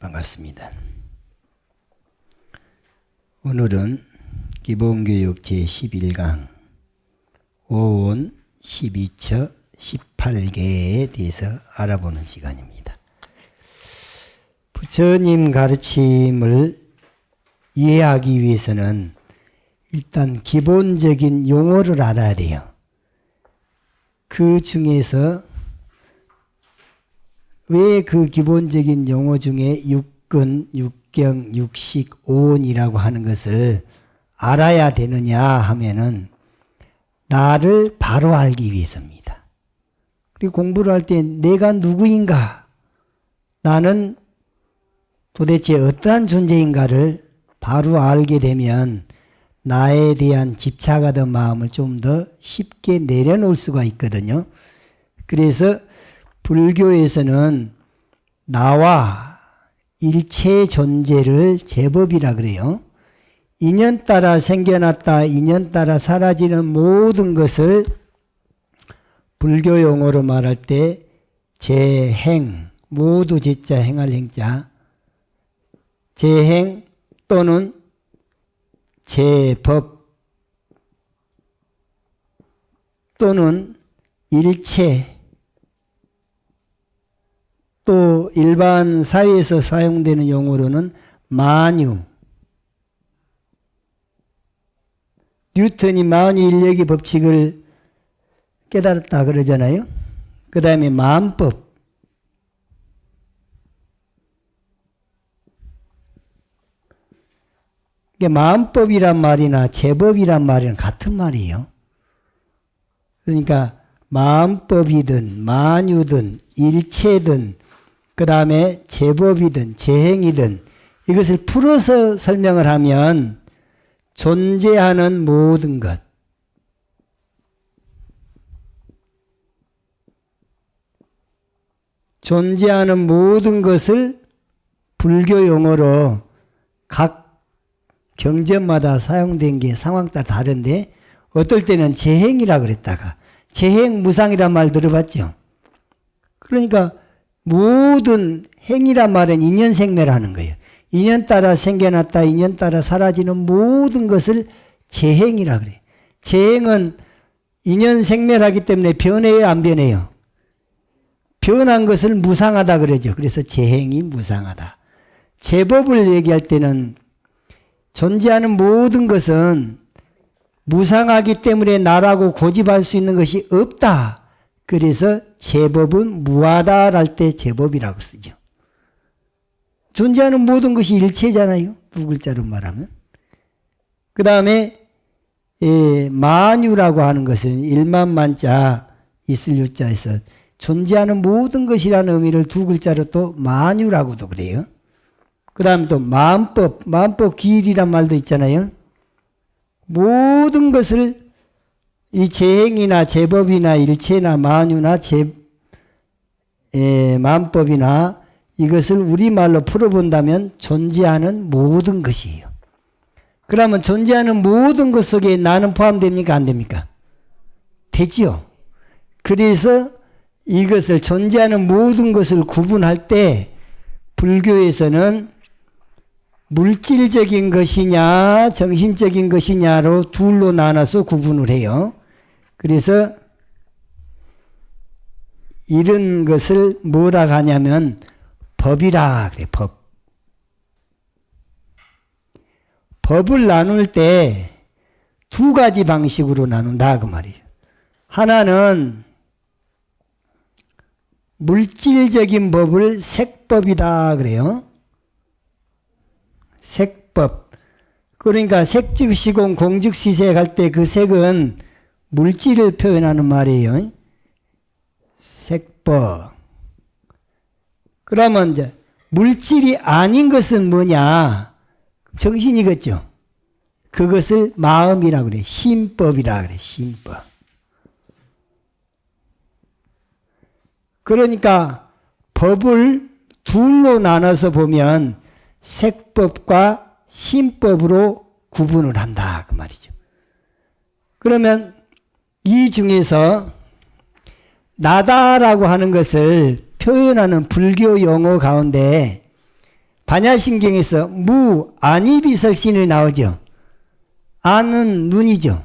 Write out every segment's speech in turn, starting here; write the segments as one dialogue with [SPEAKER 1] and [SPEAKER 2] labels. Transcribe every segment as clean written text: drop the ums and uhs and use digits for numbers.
[SPEAKER 1] 반갑습니다. 오늘은 기본교육 제11강 5원 12처 18개에 대해서 알아보는 시간입니다. 부처님 가르침을 이해하기 위해서는 일단 기본적인 용어를 알아야 돼요. 그 중에서 왜 그 기본적인 용어 중에 육근, 육경, 육식, 오온이라고 하는 것을 알아야 되느냐 하면은 나를 바로 알기 위해서입니다. 그리고 공부를 할 때 내가 누구인가, 나는 도대체 어떠한 존재인가를 바로 알게 되면 나에 대한 집착하던 마음을 좀 더 쉽게 내려놓을 수가 있거든요. 그래서 불교에서는 나와 일체 존재를 제법이라 그래요. 인연 따라 생겨났다, 인연 따라 사라지는 모든 것을 불교 용어로 말할 때 제행, 모두 제자 행할 행자, 제행 또는 제법 또는 일체, 또 일반 사회에서 사용되는 용어로는 만유, 뉴턴이 만유인력의 법칙을 깨달았다 그러잖아요. 그 다음에 만법, 만법이란 말이나 제법이란 말이랑 같은 말이에요. 그러니까 만법이든 만유든 일체든 그 다음에 제법이든 제행이든 이것을 풀어서 설명을 하면 존재하는 모든 것, 존재하는 모든 것을 불교 용어로 각 경전마다 사용된 게 상황 따라 다른데, 어떨 때는 제행이라 그랬다가 제행무상이란 말 들어봤죠? 그러니까 모든 행이란 말은 인연생매라는 거예요. 인연 따라 생겨났다, 인연 따라 사라지는 모든 것을 제행이라 그래요. 제행은 인연생매하기 때문에 변해요, 안 변해요? 변한 것을 무상하다 그러죠. 그래서 제행이 무상하다. 제법을 얘기할 때는 존재하는 모든 것은 무상하기 때문에 나라고 고집할 수 있는 것이 없다. 그래서 제법은 무하다랄 때 제법이라고 쓰죠. 존재하는 모든 것이 일체잖아요. 두 글자로 말하면. 그 다음에 만유라고 하는 것은 일만만자 있을 유자에서 존재하는 모든 것이라는 의미를 두 글자로 또 만유라고도 그래요. 그 다음에 또 만법, 만법 기일이란 말도 있잖아요. 모든 것을 이 제행이나 제법이나 일체나 만유나 만법이나 이것을 우리말로 풀어본다면 존재하는 모든 것이에요. 그러면 존재하는 모든 것 속에 나는 포함됩니까? 안 됩니까? 되지요. 그래서 이것을 존재하는 모든 것을 구분할 때 불교에서는 물질적인 것이냐 정신적인 것이냐로 둘로 나눠서 구분을 해요. 그래서 이런 것을 뭐라 하냐면 법이라 그래. 법을 나눌 때 두 가지 방식으로 나눈다 그 말이에요. 하나는 물질적인 법을 색법이다 그래요. 색법. 그러니까 색즉시공 공즉시색 할 때 그 색은 물질을 표현하는 말이에요. 색법. 그러면 이제 물질이 아닌 것은 뭐냐? 정신이겠죠. 그것을 마음이라고 그래. 심법이라 그래. 심법. 그러니까 법을 둘로 나눠서 보면 색법과 심법으로 구분을 한다 그 말이죠. 그러면 이 중에서 나다라고 하는 것을 표현하는 불교 용어 가운데 반야신경에서 무, 안이비설신이 나오죠. 안은 눈이죠.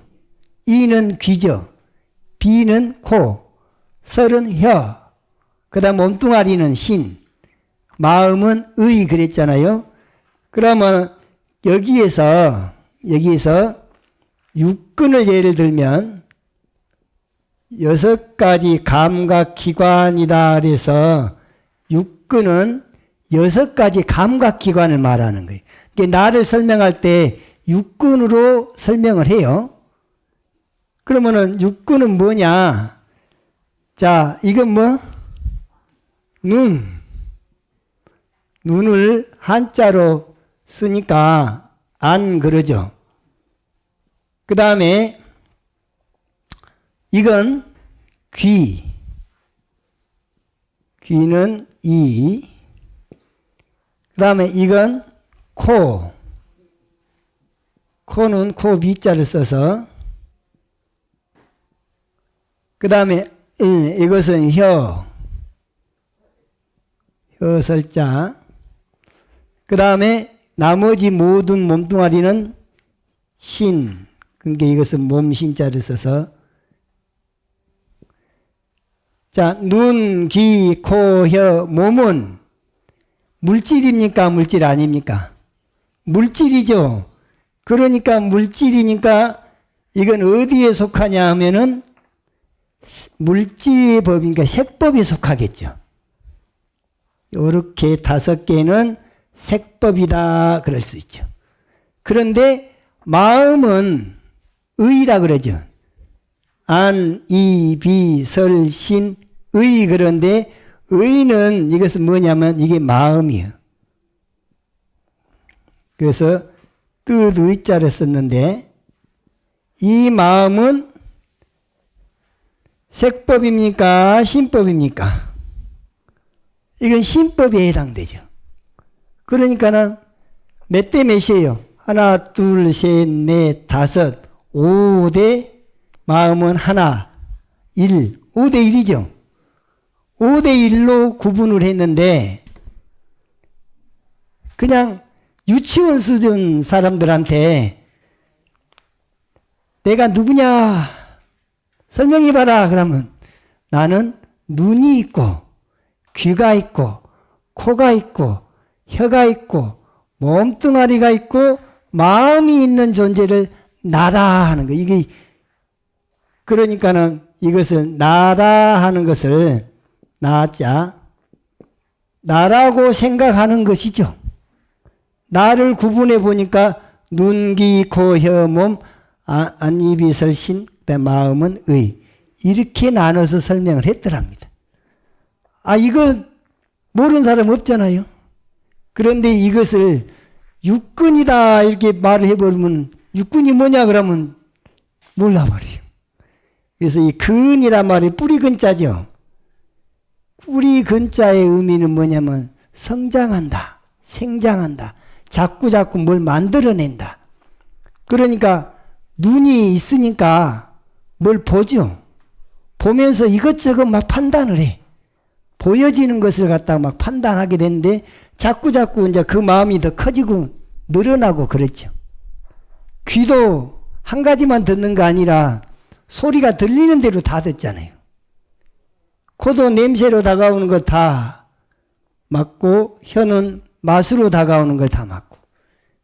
[SPEAKER 1] 이는 귀죠. 비는 코, 설은 혀, 그 다음 몸뚱아리는 신, 마음은 의 그랬잖아요. 그러면 여기에서 육근을 예를 들면 6가지 감각기관이다 그래서 육근은 6가지 감각기관을 말하는 거예요. 그러니까 나를 설명할 때 육근으로 설명을 해요. 그러면은 육근은 뭐냐? 자, 이건 뭐? 눈을 한자로 쓰니까 안 그러죠. 그 다음에 이건 귀는 이. 그 다음에 이건 코는 코 미자를 써서. 그 다음에 이것은 혀설자. 그 다음에 나머지 모든 몸뚱아리는 신. 그러니까 이것은 몸신자를 써서. 자, 눈, 귀, 코, 혀, 몸은 물질입니까? 물질 아닙니까? 물질이죠. 그러니까 물질이니까 이건 어디에 속하냐 하면은 물질의 법이니까 색법에 속하겠죠. 이렇게 5개는 색법이다 그럴 수 있죠. 그런데 마음은 의라 그러죠. 안, 이, 비, 설, 신, 의. 그런데 의는 이것은 뭐냐면 이게 마음이에요. 그래서 뜻 의자를 썼는데 이 마음은 색법입니까? 신법입니까? 이건 신법에 해당되죠. 그러니까는 몇 대 몇이에요? 하나, 둘, 셋, 넷, 다섯, 5대 마음은 하나, 1, 5대 1이죠. 5대 1로 구분을 했는데 그냥 유치원 수준 사람들한테 내가 누구냐 설명해봐라 그러면 나는 눈이 있고 귀가 있고 코가 있고 혀가 있고 몸뚱아리가 있고 마음이 있는 존재를 나다 하는 거. 이게 그러니까는 이것을 나다 하는 것을 나자 나라고 생각하는 것이죠. 나를 구분해 보니까 눈, 귀, 코, 혀, 몸, 안, 입이, 설신, 마음은 의. 이렇게 나눠서 설명을 했더랍니다. 이거 모르는 사람 없잖아요. 그런데 이것을 육근이다 이렇게 말을 해버리면 육근이 뭐냐 그러면 몰라버려요. 그래서 이 근이란 말이 뿌리 근자죠. 뿌리 근자의 의미는 뭐냐면 성장한다, 생장한다, 자꾸 뭘 만들어낸다. 그러니까 눈이 있으니까 뭘 보죠. 보면서 이것저것 막 판단을 해. 보여지는 것을 갖다가 막 판단하게 되는데 자꾸 이제 그 마음이 더 커지고 늘어나고 그렇죠. 귀도 한 가지만 듣는 거 아니라 소리가 들리는 대로 다 듣잖아요. 코도 냄새로 다가오는 거 다 맡고 혀는 맛으로 다가오는 걸 다 맡고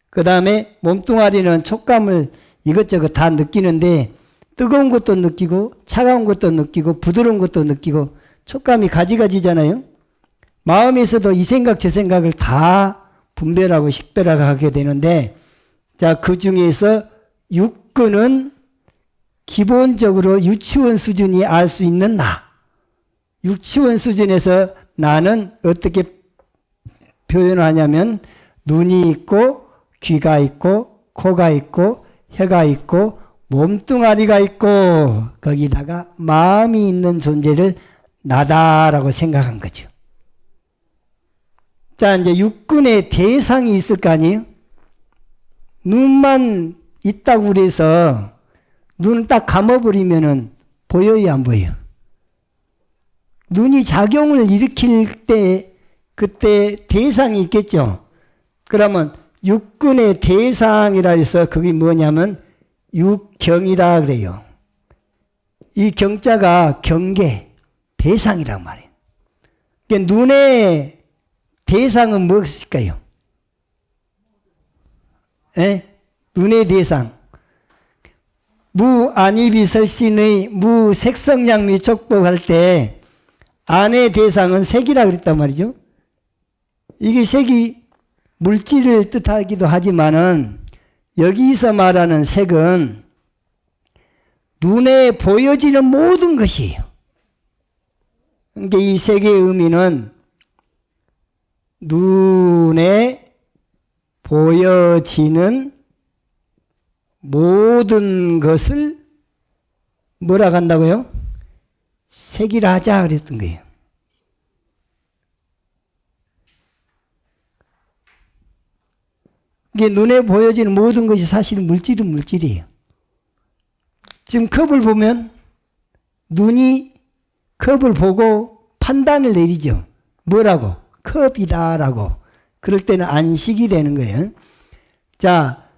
[SPEAKER 1] 그 다음에 몸뚱아리는 촉감을 이것저것 다 느끼는데 뜨거운 것도 느끼고 차가운 것도 느끼고 부드러운 것도 느끼고 촉감이 가지가지잖아요. 마음에서도 이 생각 저 생각을 다 분별하고 식별하고 하게 되는데 자, 그 중에서 육근은 기본적으로 유치원 수준이 알 수 있는 나. 유치원 수준에서 나는 어떻게 표현하냐면 눈이 있고 귀가 있고 코가 있고 혀가 있고 몸뚱아리가 있고 거기다가 마음이 있는 존재를 나다라고 생각한 거죠. 자, 이제 육근의 대상이 있을 거 아니에요? 눈만 있다고 그래서 눈을 딱 감아버리면은 보여요, 안 보여요? 눈이 작용을 일으킬 때 그때 대상이 있겠죠. 그러면 육근의 대상이라 해서 그게 뭐냐면 육경이라 그래요. 이 경자가 경계, 대상이란 말이에요. 그러니까 눈의 대상은 무엇일까요? 에? 눈의 대상. 무안이비설신의 무색성양미 촉법할 때 안의 대상은 색이라 그랬단 말이죠. 이게 색이 물질을 뜻하기도 하지만은 여기서 말하는 색은 눈에 보여지는 모든 것이에요. 그러니까 이 색의 의미는 눈에 보여지는 모든 것을 뭐라고 한다고요? 색이라 하자 그랬던 거예요. 이게 눈에 보여지는 모든 것이 사실은 물질은 물질이에요. 지금 컵을 보면 눈이 컵을 보고 판단을 내리죠. 뭐라고? 컵이다라고. 그럴 때는 안식이 되는 거예요. 자,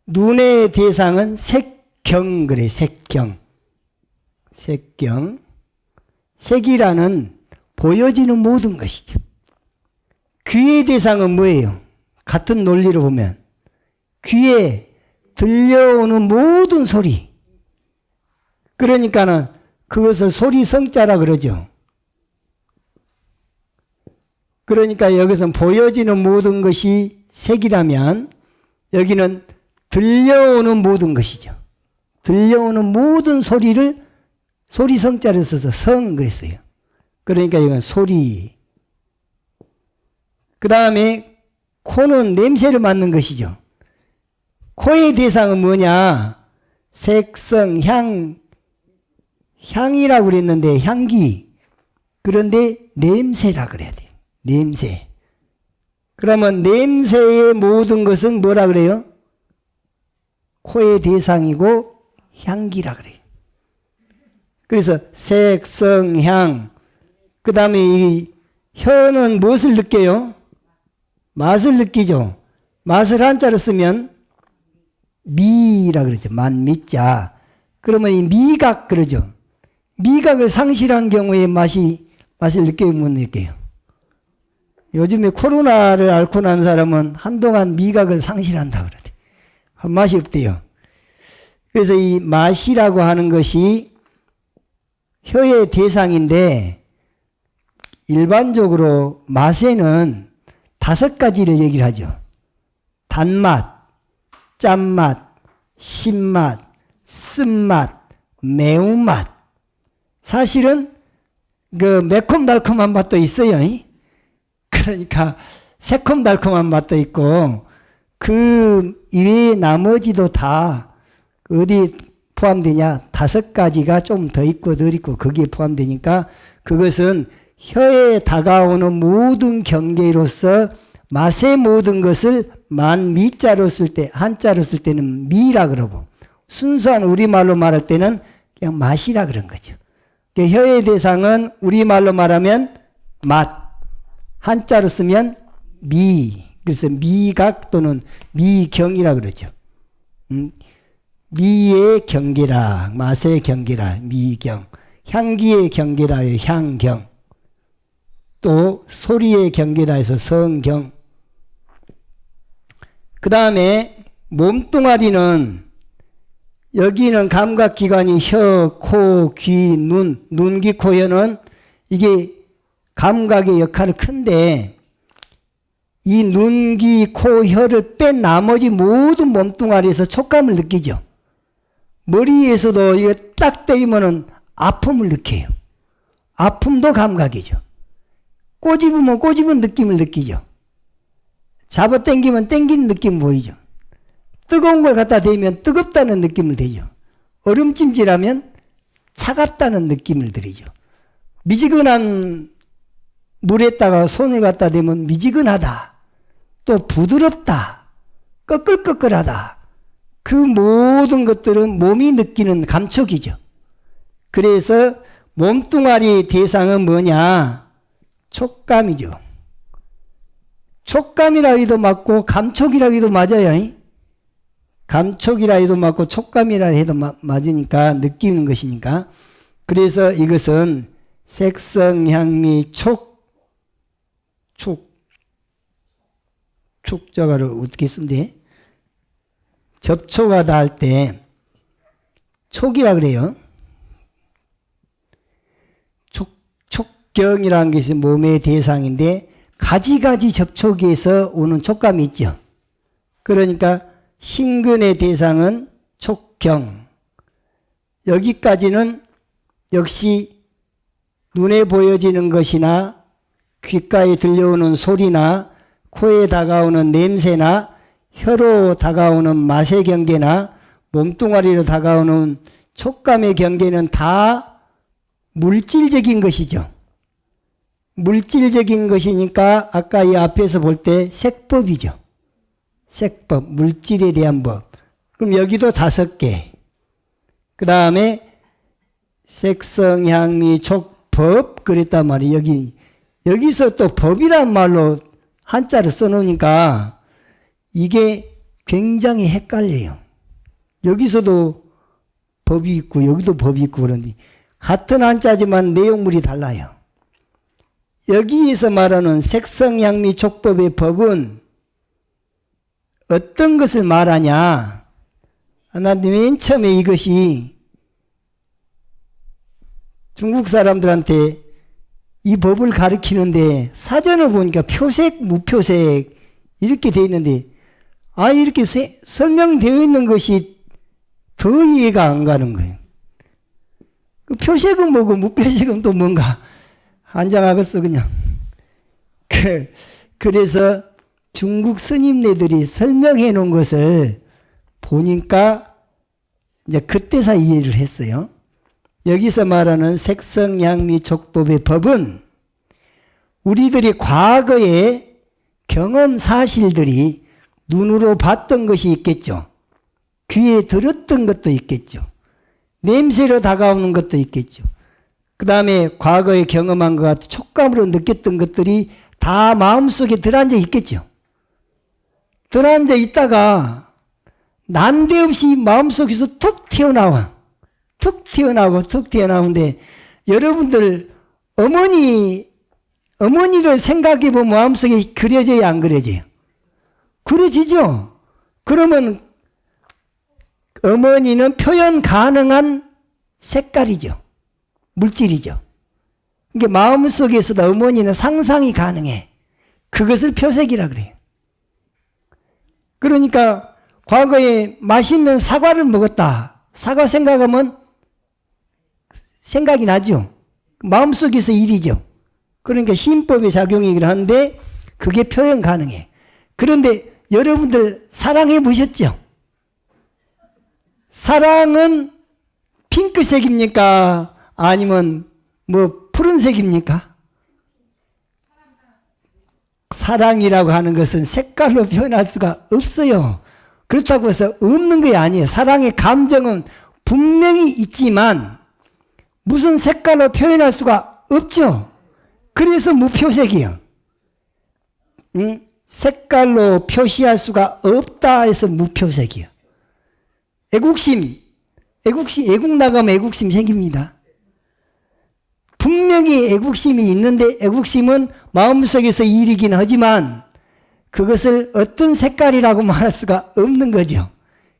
[SPEAKER 1] 눈의 대상은 색경 그래. 색경. 색경. 색이라는 보여지는 모든 것이죠. 귀의 대상은 뭐예요? 같은 논리로 보면 귀에 들려오는 모든 소리. 그러니까는 그것을 소리성자라 그러죠. 그러니까 여기서는 보여지는 모든 것이 색이라면 여기는 들려오는 모든 것이죠. 들려오는 모든 소리를 소리성자를 써서 성 그랬어요. 그러니까 이건 소리. 그 다음에 코는 냄새를 맡는 것이죠. 코의 대상은 뭐냐? 색성, 향이라고 그랬는데 향기. 그런데 냄새라 그래야 돼요. 냄새. 그러면 냄새의 모든 것은 뭐라 그래요? 코의 대상이고 향기라 그래요. 그래서 색성, 향. 그 다음에 이 혀는 무엇을 느껴요? 맛을 느끼죠. 맛을 한자로 쓰면 미라 그러죠. 만미자. 그러면 이 미각 그러죠. 미각을 상실한 경우에 맛을 느껴요, 못 느껴요? 요즘에 코로나를 앓고 난 사람은 한동안 미각을 상실한다 그러대. 맛이 없대요. 그래서 이 맛이라고 하는 것이 혀의 대상인데 일반적으로 맛에는 5가지를 얘기를 하죠. 단맛, 짠맛, 신맛, 쓴맛, 매운맛. 사실은 그 매콤달콤한 맛도 있어요. 그러니까 새콤달콤한 맛도 있고 그 이외에 나머지도 다 어디 포함되냐? 5가지가 좀 더 있고 덜 있고 거기에 포함되니까 그것은 혀에 다가오는 모든 경계로서 맛의 모든 것을 만미자로 쓸 때, 한자로 쓸 때는 미라 그러고 순수한 우리말로 말할 때는 그냥 맛이라 그런 거죠. 혀의 대상은 우리말로 말하면 맛, 한자로 쓰면 미, 그래서 미각 또는 미경이라 그러죠. 미의 경계라, 맛의 경계라, 미경. 향기의 경계라, 향경. 또 소리의 경계라 해서 성경. 그 다음에 몸뚱아리는 여기는 감각기관이 혀, 코, 귀, 눈, 귀, 코, 혀는 이게 감각의 역할이 큰데 이 눈, 귀, 코, 혀를 뺀 나머지 모든 몸뚱아리에서 촉감을 느끼죠. 머리에서도 이거 딱 때리면은 아픔을 느껴요. 아픔도 감각이죠. 꼬집으면 꼬집은 느낌을 느끼죠. 잡아 당기면 당기는 느낌 보이죠. 뜨거운 걸 갖다 대면 뜨겁다는 느낌을 대죠. 얼음찜질하면 차갑다는 느낌을 들이죠. 미지근한 물에다가 손을 갖다 대면 미지근하다. 또 부드럽다. 꺼끌꺼끌하다. 그 모든 것들은 몸이 느끼는 감촉이죠. 그래서 몸뚱아리 대상은 뭐냐? 촉감이죠. 촉감이라 해도 맞고 감촉이라 해도 맞아요. 감촉이라 해도 맞고 촉감이라 해도 맞으니까 느끼는 것이니까. 그래서 이것은 색성, 향미, 촉자가를 어떻게 쓴대? 접촉하다 할 때 촉이라 그래요. 촉경이라는 것이 몸의 대상인데 가지가지 접촉에서 오는 촉감이 있죠. 그러니까 신근의 대상은 촉경. 여기까지는 역시 눈에 보여지는 것이나 귓가에 들려오는 소리나 코에 다가오는 냄새나 혀로 다가오는 맛의 경계나 몸뚱아리로 다가오는 촉감의 경계는 다 물질적인 것이죠. 물질적인 것이니까 아까 이 앞에서 볼 때 색법이죠. 색법, 물질에 대한 법. 그럼 여기도 5개. 그 다음에 색성, 향미, 촉, 법 그랬단 말이에요. 여기서 또 법이란 말로 한자를 써놓으니까 이게 굉장히 헷갈려요. 여기서도 법이 있고 여기도 법이 있고 그런데 같은 한자지만 내용물이 달라요. 여기에서 말하는 색성, 향미, 촉법의 법은 어떤 것을 말하냐? 난 맨 처음에 이것이 중국 사람들한테 이 법을 가르치는데 사전을 보니까 표색, 무표색 이렇게 되어 있는데 이렇게 설명되어 있는 것이 더 이해가 안 가는 거예요. 그 표색은 뭐고 무표색은 또 뭔가 한장하겠어 그냥. 그래서 중국 스님네들이 설명해 놓은 것을 보니까 이제 그때서 이해를 했어요. 여기서 말하는 색성, 향미, 촉법의 법은 우리들이 과거에 경험 사실들이 눈으로 봤던 것이 있겠죠. 귀에 들었던 것도 있겠죠. 냄새로 다가오는 것도 있겠죠. 그 다음에 과거에 경험한 것 같은 촉감으로 느꼈던 것들이 다 마음속에 들어앉아 있겠죠. 들어앉아 있다가 난데없이 마음속에서 툭 튀어나와. 툭 튀어나오는데 여러분들 어머니를 생각해 보면 마음속에 그려져요, 안 그려져요? 그려지죠? 그러면 어머니는 표현 가능한 색깔이죠. 물질이죠. 그러니까 마음속에서도 어머니는 상상이 가능해. 그것을 표색이라 그래요. 그러니까 과거에 맛있는 사과를 먹었다. 사과 생각하면 생각이 나죠. 마음속에서 일이죠. 그러니까 신법의 작용이긴 한데 그게 표현 가능해. 그런데 여러분들 사랑해 보셨죠? 사랑은 핑크색입니까? 아니면 뭐 푸른색입니까? 사랑이라고 하는 것은 색깔로 표현할 수가 없어요. 그렇다고 해서 없는 게 아니에요. 사랑의 감정은 분명히 있지만 무슨 색깔로 표현할 수가 없죠. 그래서 무표색이에요. 색깔로 표시할 수가 없다 해서 무표색이에요. 애국 나가면 애국심 생깁니다. 분명히 애국심이 있는데 애국심은 마음속에서 일이긴 하지만 그것을 어떤 색깔이라고 말할 수가 없는 거죠.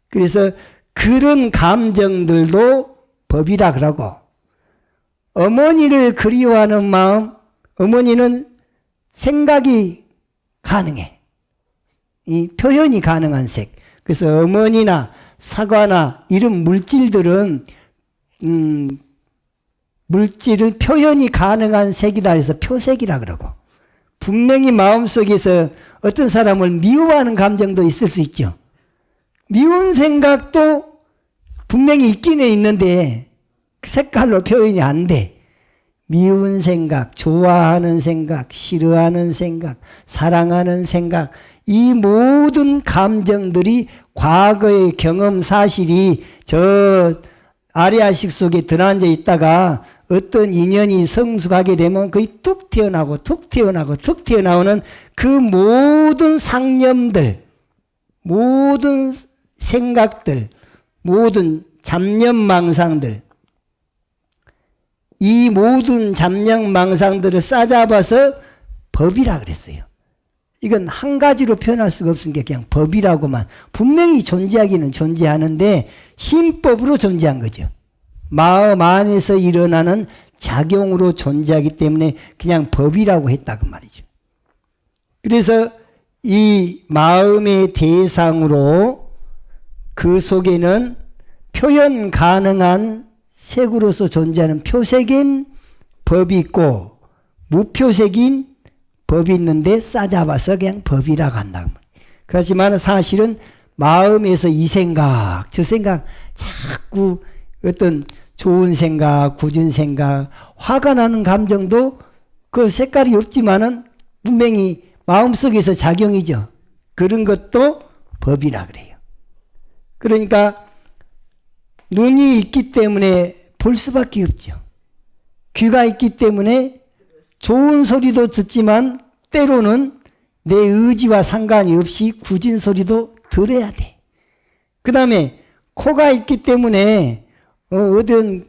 [SPEAKER 1] 그래서 그런 감정들도 법이라 그러고 어머니를 그리워하는 마음, 어머니는 생각이 가능해. 이 표현이 가능한 색. 그래서 어머니나 사과나 이런 물질들은 물질을 표현이 가능한 색이다 해서 표색이라 그러고 분명히 마음속에서 어떤 사람을 미워하는 감정도 있을 수 있죠. 미운 생각도 분명히 있기는 있는데 색깔로 표현이 안 돼. 미운 생각, 좋아하는 생각, 싫어하는 생각, 사랑하는 생각 이 모든 감정들이 과거의 경험 사실이 저 아래아식 속에 들어앉아 있다가 어떤 인연이 성숙하게 되면 거의 툭 튀어나오고 툭 튀어나오고 툭 튀어나오는 그 모든 상념들, 모든 생각들, 모든 잡념망상들, 이 모든 잡념망상들을 싸잡아서 법이라 그랬어요. 이건 한 가지로 표현할 수가 없으니까 그냥 법이라고만. 분명히 존재하기는 존재하는데 신법으로 존재한 거죠. 마음 안에서 일어나는 작용으로 존재하기 때문에 그냥 법이라고 했다고 말이죠. 그래서 이 마음의 대상으로 그 속에는 표현 가능한 색으로서 존재하는 표색인 법이 있고 무표색인 법이 있는데 싸잡아서 그냥 법이라고 한다고. 그렇지만 사실은 마음에서 이 생각, 저 생각, 자꾸 어떤 좋은 생각, 굳은 생각, 화가 나는 감정도 그 색깔이 없지만은 분명히 마음속에서 작용이죠. 그런 것도 법이라 그래요. 그러니까 눈이 있기 때문에 볼 수밖에 없죠. 귀가 있기 때문에 좋은 소리도 듣지만 때로는 내 의지와 상관이 없이 굳은 소리도 들어야 돼. 그 다음에 코가 있기 때문에 어떤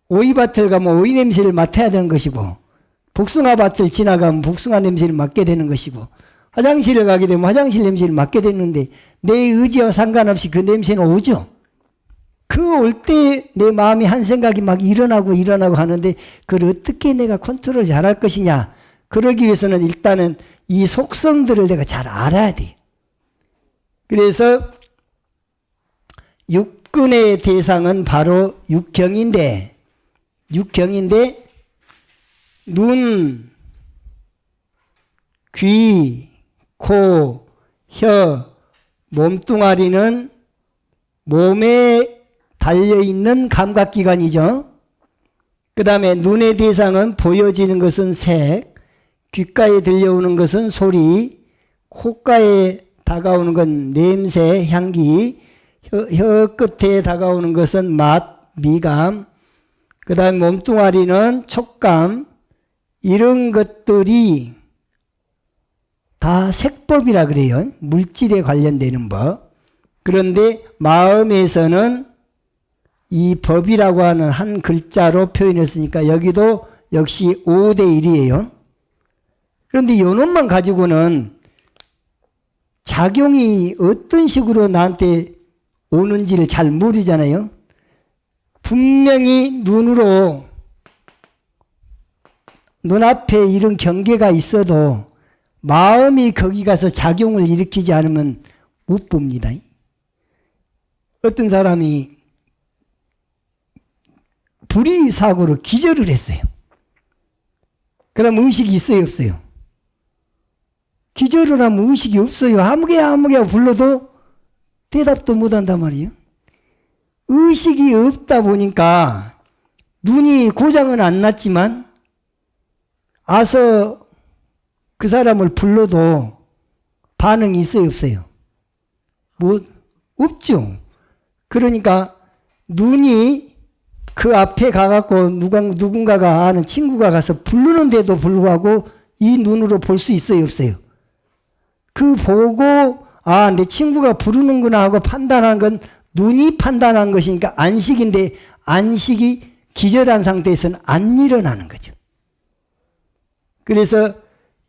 [SPEAKER 1] 오이밭을 가면 오이 냄새를 맡아야 되는 것이고 복숭아밭을 지나가면 복숭아 냄새를 맡게 되는 것이고 화장실을 가게 되면 화장실 냄새를 맡게 되는데 내 의지와 상관없이 그 냄새는 오죠. 그 올 때 내 마음이 한 생각이 막 일어나고 하는데 그걸 어떻게 내가 컨트롤 잘할 것이냐. 그러기 위해서는 일단은 이 속성들을 내가 잘 알아야 돼. 그래서 육근의 대상은 바로 육경인데 눈, 귀, 코, 혀, 몸뚱아리는 몸에 달려있는 감각기관이죠. 그 다음에 눈의 대상은 보여지는 것은 색, 귓가에 들려오는 것은 소리, 콧가에 다가오는 건 냄새, 향기, 혀 끝에 다가오는 것은 맛, 미감, 그 다음 몸뚱아리는 촉감, 이런 것들이 다 색법이라 그래요. 물질에 관련되는 법. 그런데 마음에서는 이 법이라고 하는 한 글자로 표현했으니까 여기도 역시 5대 1이에요. 그런데 이놈만 가지고는 작용이 어떤 식으로 나한테 오는지를 잘 모르잖아요. 분명히 눈으로 눈앞에 이런 경계가 있어도 마음이 거기 가서 작용을 일으키지 않으면 못 봅니다. 어떤 사람이 불의사고로 기절을 했어요. 그럼 의식이 있어요, 없어요? 기절을 하면 의식이 없어요. 아무개야 불러도 대답도 못한단 말이에요. 의식이 없다 보니까 눈이 고장은 안 났지만 아서 그 사람을 불러도 반응이 있어요, 없어요? 뭐 없죠. 그러니까 눈이 그 앞에 가갖고 누군가가 아는 친구가 가서 부르는데도 불구하고 이 눈으로 볼 수 있어요, 없어요? 그 보고 내 친구가 부르는구나 하고 판단한 건 눈이 판단한 것이니까 안식인데 안식이 기절한 상태에서는 안 일어나는 거죠. 그래서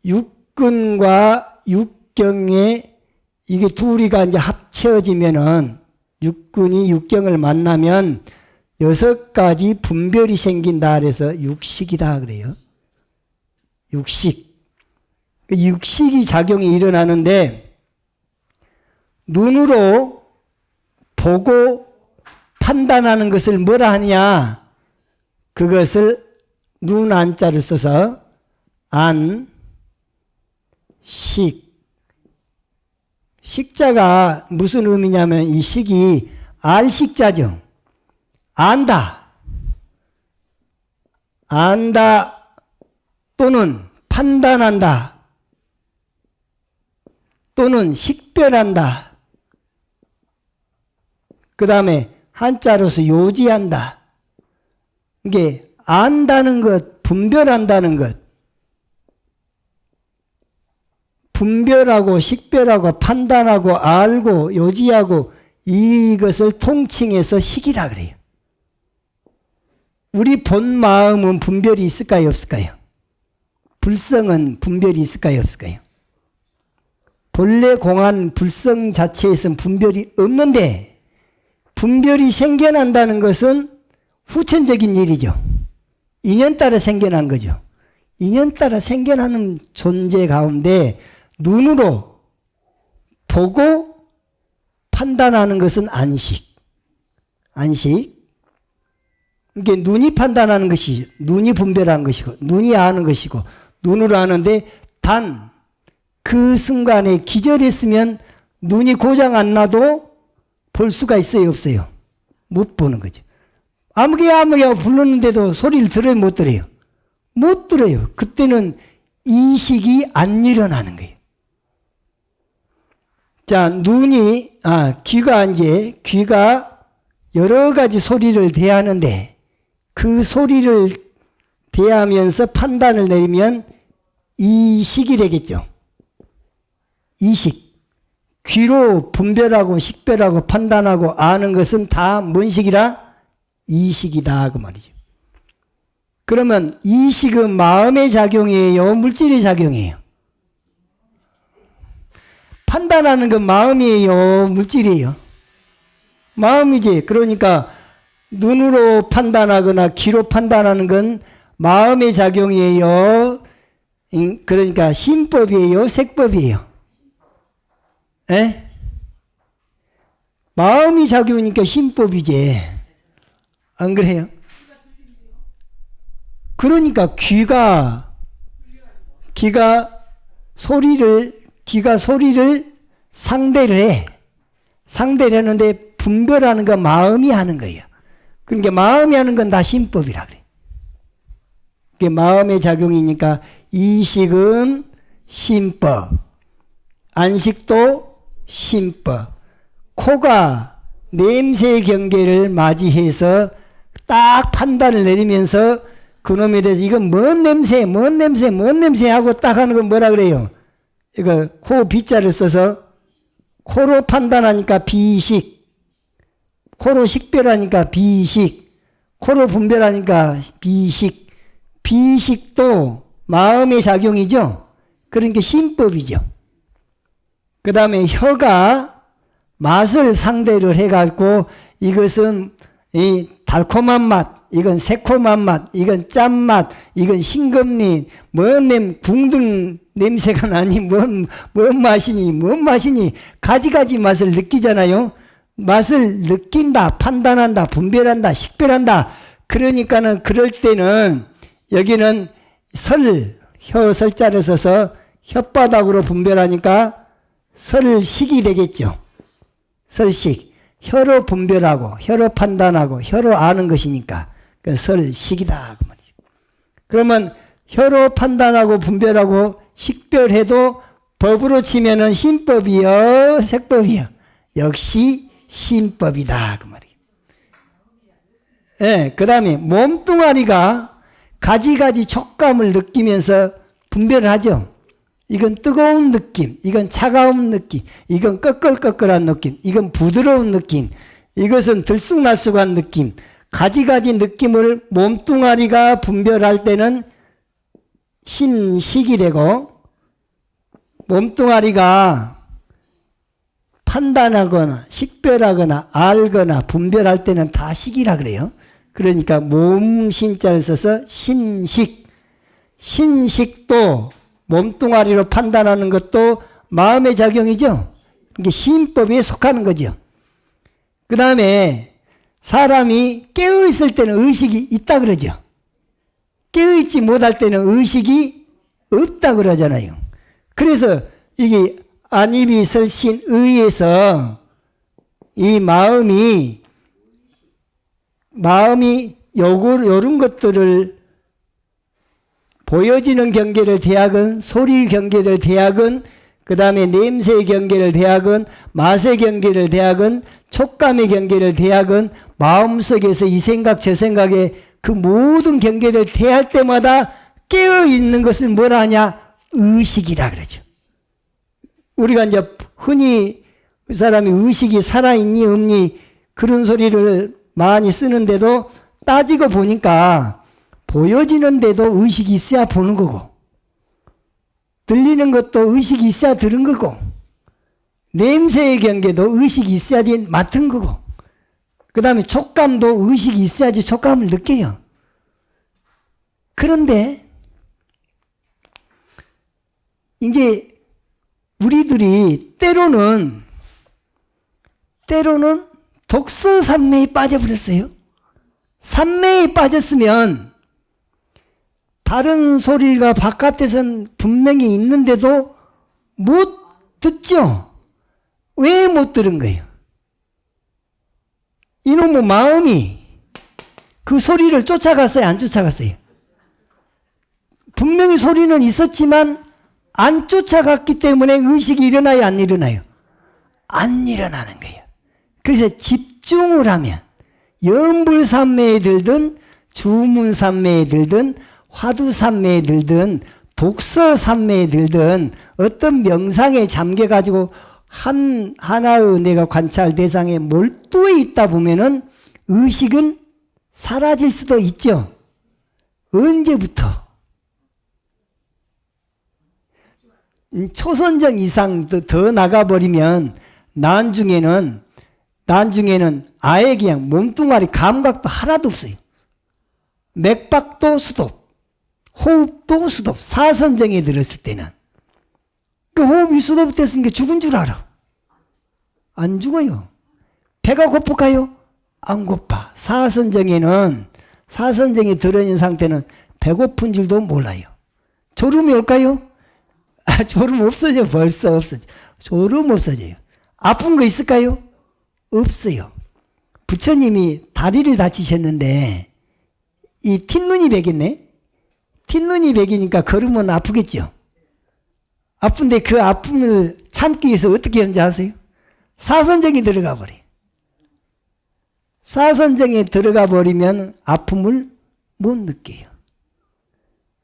[SPEAKER 1] 육근과 육경에 이게 둘이가 이제 합쳐지면은 육근이 육경을 만나면 6가지 분별이 생긴다 그래서 육식이다 그래요. 육식. 육식이 작용이 일어나는데 눈으로 보고 판단하는 것을 뭐라 하냐? 그것을 눈 안자를 써서 안, 식. 식자가 무슨 의미냐면 이 식이 알식자죠. 안다. 안다 또는 판단한다. 또는 식별한다. 그 다음에 한자로서 요지한다. 이게 안다는 것, 분별한다는 것. 분별하고 식별하고 판단하고 알고 요지하고 이것을 통칭해서 식이라 그래요. 우리 본 마음은 분별이 있을까요, 없을까요? 불성은 분별이 있을까요, 없을까요? 본래 공한 불성 자체에서는 분별이 없는데 분별이 생겨난다는 것은 후천적인 일이죠. 인연 따라 생겨난 거죠. 인연 따라 생겨나는 존재 가운데 눈으로 보고 판단하는 것은 안식. 안식. 이게 눈이 판단하는 것이, 눈이 분별하는 것이고, 눈이 아는 것이고, 눈으로 아는데 단 그 순간에 기절했으면 눈이 고장 안 나도 볼 수가 있어요, 없어요? 못 보는 거죠. 아무개야 불렀는데도 소리를 들어요, 못 들어요? 못 들어요. 그때는 이식이 안 일어나는 거예요. 자, 귀가 여러 가지 소리를 대하는데 그 소리를 대하면서 판단을 내리면 이식이 되겠죠. 이식. 귀로 분별하고 식별하고 판단하고 아는 것은 다 뭔 식이라? 이식이다 그 말이죠. 그러면 이식은 마음의 작용이에요, 물질의 작용이에요? 판단하는 건 마음이에요, 물질이에요? 마음이지. 그러니까 눈으로 판단하거나 귀로 판단하는 건 마음의 작용이에요. 그러니까 신법이에요, 색법이에요? 에? 마음이 작용이니까 신법이지. 안 그래요? 그러니까 귀가 소리를 상대를 해. 상대를 하는데 분별하는 건 마음이 하는 거예요. 그러니까 마음이 하는 건 다 신법이라 그래. 그게 마음의 작용이니까 이식은 신법, 안식도 신법. 코가 냄새 경계를 맞이해서 딱 판단을 내리면서 그놈에 대해서 이건 뭔 냄새 하고 딱 하는 건 뭐라 그래요? 이거 코 비자를 써서 코로 판단하니까 비식, 코로 식별하니까 비식, 코로 분별하니까 비식. 비식도 마음의 작용이죠. 그러니까 신법이죠. 그 다음에 혀가 맛을 상대를 해갖고 이것은 이 달콤한 맛, 이건 새콤한 맛, 이건 짠맛, 이건 싱겁니, 궁등 냄새가 나니, 뭔 맛이니, 가지가지 맛을 느끼잖아요. 맛을 느낀다, 판단한다, 분별한다, 식별한다. 그러니까는 그럴 때는 여기는 혀 설자를 써서 혓바닥으로 분별하니까 설식이 되겠죠. 설식. 혀로 분별하고, 혀로 판단하고, 혀로 아는 것이니까. 그 설식이다. 그 말이죠. 그러면 혀로 판단하고, 분별하고, 식별해도 법으로 치면은 신법이요, 색법이요. 역시 신법이다. 그 말이에요. 예, 그 다음에 몸뚱아리가 가지가지 촉감을 느끼면서 분별을 하죠. 이건 뜨거운 느낌, 이건 차가운 느낌, 이건 꺼끌꺼끌한 느낌, 이건 부드러운 느낌, 이것은 들쑥날쑥한 느낌, 가지가지 느낌을 몸뚱아리가 분별할 때는 신식이 되고, 몸뚱아리가 판단하거나 식별하거나 알거나 분별할 때는 다 식이라 그래요. 그러니까 몸신자를 써서 신식. 신식도 몸뚱아리로 판단하는 것도 마음의 작용이죠. 이게 신법에 속하는 거죠. 그 다음에 사람이 깨어있을 때는 의식이 있다 그러죠. 깨어있지 못할 때는 의식이 없다 그러잖아요. 그래서 이게 안입이 설신 의에서 이 마음이 요런 것들을 보여지는 경계를 대하건 소리 경계를 대하건 그 다음에 냄새의 경계를 대하건 맛의 경계를 대하건 촉감의 경계를 대하건 마음속에서 이 생각 저 생각에 그 모든 경계를 대할 때마다 깨어있는 것을 뭐라 하냐? 의식이라 그러죠. 우리가 이제 흔히 그 사람이 의식이 살아있니 없니 그런 소리를 많이 쓰는데도 따지고 보니까 보여지는데도 의식이 있어야 보는 거고 들리는 것도 의식이 있어야 들은 거고 냄새의 경계도 의식이 있어야지 맡은 거고 그 다음에 촉감도 의식이 있어야지 촉감을 느껴요. 그런데 이제 우리들이 때로는 독서 산매에 빠져버렸어요. 산매에 빠졌으면 다른 소리가 바깥에선 분명히 있는데도 못 듣죠. 왜 못 들은 거예요? 이놈의 마음이 그 소리를 쫓아갔어요? 안 쫓아갔어요? 분명히 소리는 있었지만 안 쫓아갔기 때문에 의식이 일어나요? 안 일어나요? 안 일어나는 거예요. 그래서 집중을 하면 염불산매에 들든 주문산매에 들든 화두산매에 들든 독서산매에 들든 어떤 명상에 잠겨가지고 하나의 내가 관찰 대상에 몰두해 있다 보면은 의식은 사라질 수도 있죠. 언제부터? 초선정 이상 더 나가버리면 나중에는 아예 그냥 몸뚱아리 감각도 하나도 없어요. 맥박도 수도, 호흡도 수도, 사선정에 들었을 때는 그 호흡이 수도 됐으니까 죽은 줄 알아. 안 죽어요. 배가 고플까요? 안 고파. 사선정에 들어있는 상태는 배고픈 줄도 몰라요. 졸음이 올까요? 졸음 없어져. 벌써 없어져. 졸음 없어져요. 아픈 거 있을까요? 없어요. 부처님이 다리를 다치셨는데 이 틴눈이 베겼네. 틴눈이 베기니까 걸으면 아프겠죠. 아픈데 그 아픔을 참기 위해서 어떻게 하는지 아세요? 사선정에 들어가 버려. 사선정에 들어가 버리면 아픔을 못 느껴요.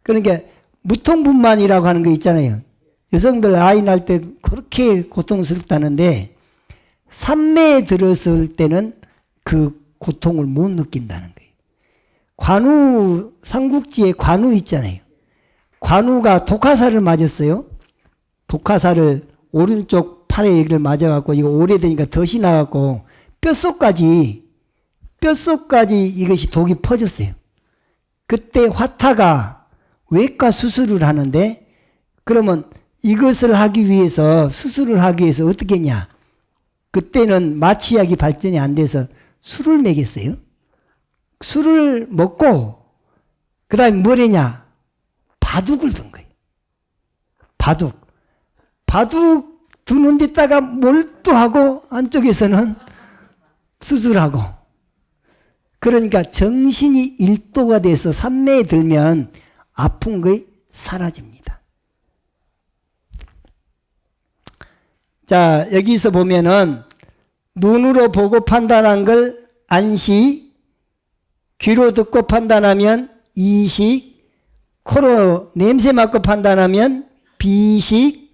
[SPEAKER 1] 그러니까 무통분만이라고 하는 거 있잖아요. 여성들 아이 낳을 때 그렇게 고통스럽다는데 산매에 들었을 때는 그 고통을 못 느낀다는 거예요. 관우, 삼국지에 관우 있잖아요. 관우가 독화살을 맞았어요. 독화살을 오른쪽 팔에 여기를 맞아갖고 이거 오래되니까 덫이 나갖고 뼛속까지 이것이 독이 퍼졌어요. 그때 화타가 외과 수술을 하는데 그러면 이것을 하기 위해서 수술을 하기 위해서 어떻게 했냐? 그때는 마취약이 발전이 안 돼서 술을 먹였어요. 술을 먹고 그 다음에 뭘 했냐? 바둑을 둔 거예요. 바둑 두는 데다가 몰두하고 안쪽에서는 수술하고 그러니까 정신이 일도가 돼서 산매에 들면 아픈 거의 사라집니다. 자, 여기서 보면은 눈으로 보고 판단한 걸 안식, 귀로 듣고 판단하면 이식, 코로 냄새 맡고 판단하면 비식,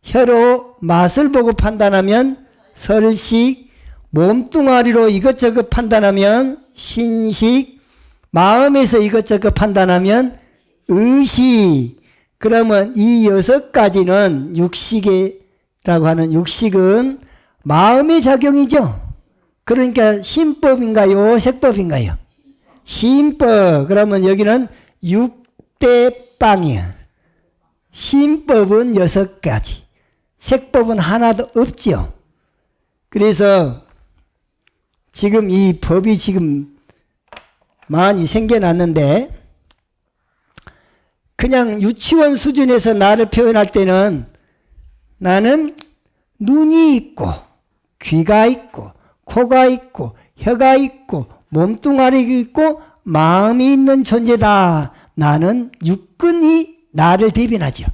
[SPEAKER 1] 혀로 맛을 보고 판단하면 설식, 몸뚱아리로 이것저것 판단하면 신식, 마음에서 이것저것 판단하면 의식. 그러면 이 6가지는 육식이라고 하는 육식은 마음의 작용이죠. 그러니까 신법인가요? 색법인가요? 신법. 그러면 여기는 6대 빵이야. 신법은 6가지. 색법은 하나도 없죠. 그래서 지금 이 법이 지금 많이 생겨났는데 그냥 유치원 수준에서 나를 표현할 때는 나는 눈이 있고 귀가 있고 코가 있고 혀가 있고 몸뚱아리가 있고 마음이 있는 존재다. 나는 육근이 나를 대변하죠.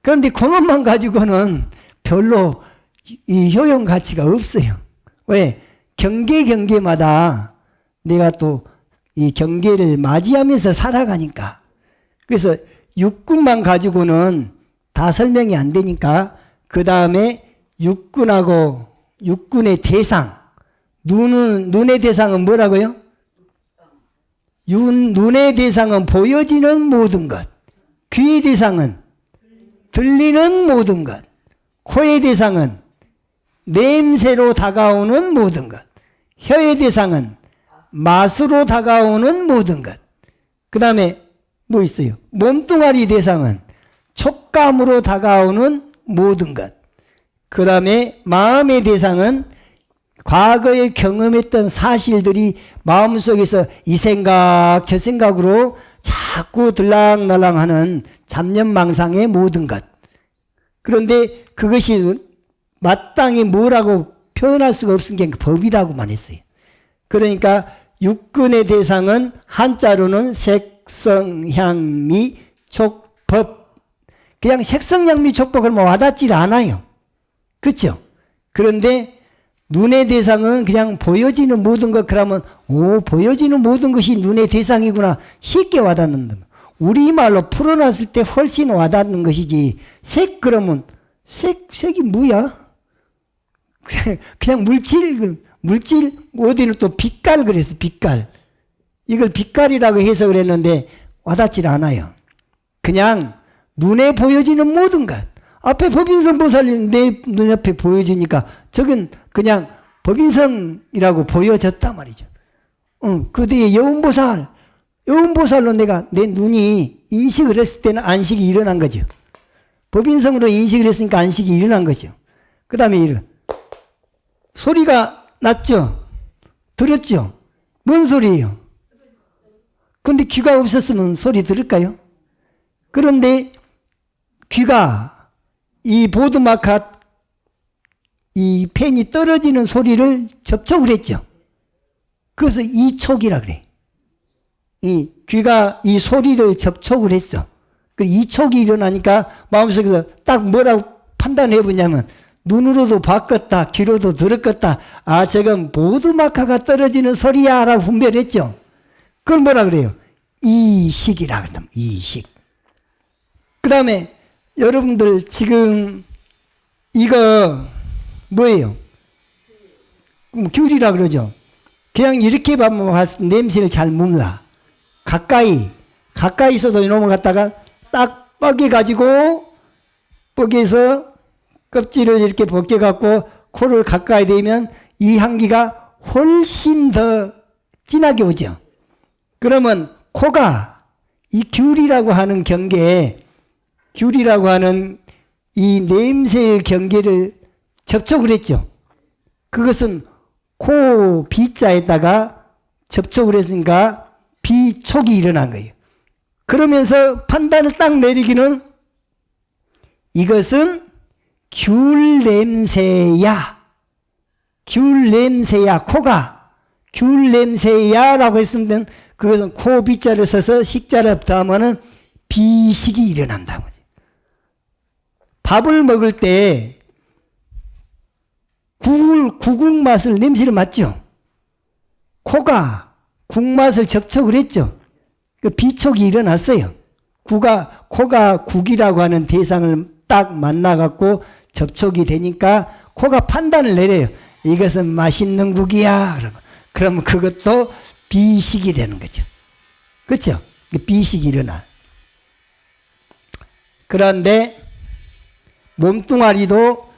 [SPEAKER 1] 그런데 그것만 가지고는 별로 이 효용 가치가 없어요. 왜? 경계마다 내가 또 이 경계를 맞이하면서 살아가니까. 그래서 육군만 가지고는 다 설명이 안 되니까 그 다음에 육군의 대상. 눈의 대상은 뭐라고요? 눈의 대상은 보여지는 모든 것. 귀의 대상은 들리는 모든 것. 코의 대상은 냄새로 다가오는 모든 것. 혀의 대상은 맛으로 다가오는 모든 것. 그 다음에 뭐 있어요? 몸뚱아리 대상은 촉감으로 다가오는 모든 것. 그 다음에 마음의 대상은 과거에 경험했던 사실들이 마음속에서 이 생각 저 생각으로 자꾸 들락날락하는 잡념망상의 모든 것. 그런데 그것이 마땅히 뭐라고 표현할 수가 없은 게 법이라고만 했어요. 그러니까 육근의 대상은 한자로는 색성향미 촉법. 그냥 색성향미 촉법 그러면 와닿질 않아요. 그렇죠? 그런데 눈의 대상은 그냥 보여지는 모든 것. 그러면 보여지는 모든 것이 눈의 대상이구나 쉽게 와닿는다. 우리말로 풀어놨을 때 훨씬 와닿는 것이지. 색 그러면 색이 뭐야? 그냥 물질 어디는 또 빛깔 그랬어. 빛깔. 이걸 빛깔이라고 해서 그랬는데 와닿질 않아요. 그냥 눈에 보여지는 모든 것. 앞에 법인성 보살이 내 눈앞에 보여지니까 저건 그냥 법인성이라고 보여졌단 말이죠. 그 뒤에 여운보살로 내가 내 눈이 인식을 했을 때는 안식이 일어난 거죠. 법인성으로 인식을 했으니까 안식이 일어난 거죠. 그 다음에 소리가 났죠? 들었죠? 뭔 소리예요? 근데 귀가 없었으면 소리 들을까요? 그런데 귀가 이 보드마카 이 펜이 떨어지는 소리를 접촉을 했죠. 그래서 이촉이라 그래. 이 귀가 이 소리를 접촉을 했어. 그 이촉이 일어나니까 마음속에서 딱 뭐라고 판단해 보냐면 눈으로도 봤겠다, 귀로도 들었겠다. 아, 저건 보드마카가 떨어지는 소리야 라고 분별했죠. 그건 뭐라 그래요? 이식이라 그런다. 이식. 그 다음에 여러분들 지금 이거 뭐예요? 귤이라 그러죠. 그냥 이렇게 봤을 때 냄새를 잘 몰라. 가까이서도 이놈을 갖다가 딱 뻐개가지고 뻐개서 껍질을 이렇게 벗겨갖고 코를 가까이 대면 이 향기가 훨씬 더 진하게 오죠. 그러면 코가 이 귤이라고 하는 경계에 귤이라고 하는 이 냄새의 경계를 접촉을 했죠. 그것은 코 비자에다가 접촉을 했으니까 비촉이 일어난 거예요. 그러면서 판단을 딱 내리기는 이것은 귤 냄새야. 귤 냄새야. 코가 귤 냄새야 라고 했으면 그것은 코 비자를 써서 식자를 더하면 비식이 일어난다고. 밥을 먹을 때 국을 맛을 냄새를 맡죠. 코가 국맛을 접촉을 했죠. 그 비촉이 일어났어요. 코가 국이라고 하는 대상을 딱 만나갖고 접촉이 되니까 코가 판단을 내려요. 이것은 맛있는 국이야. 그러면 그것도 비식이 되는 거죠. 그렇죠? 비식이 일어나. 그런데 몸뚱아리도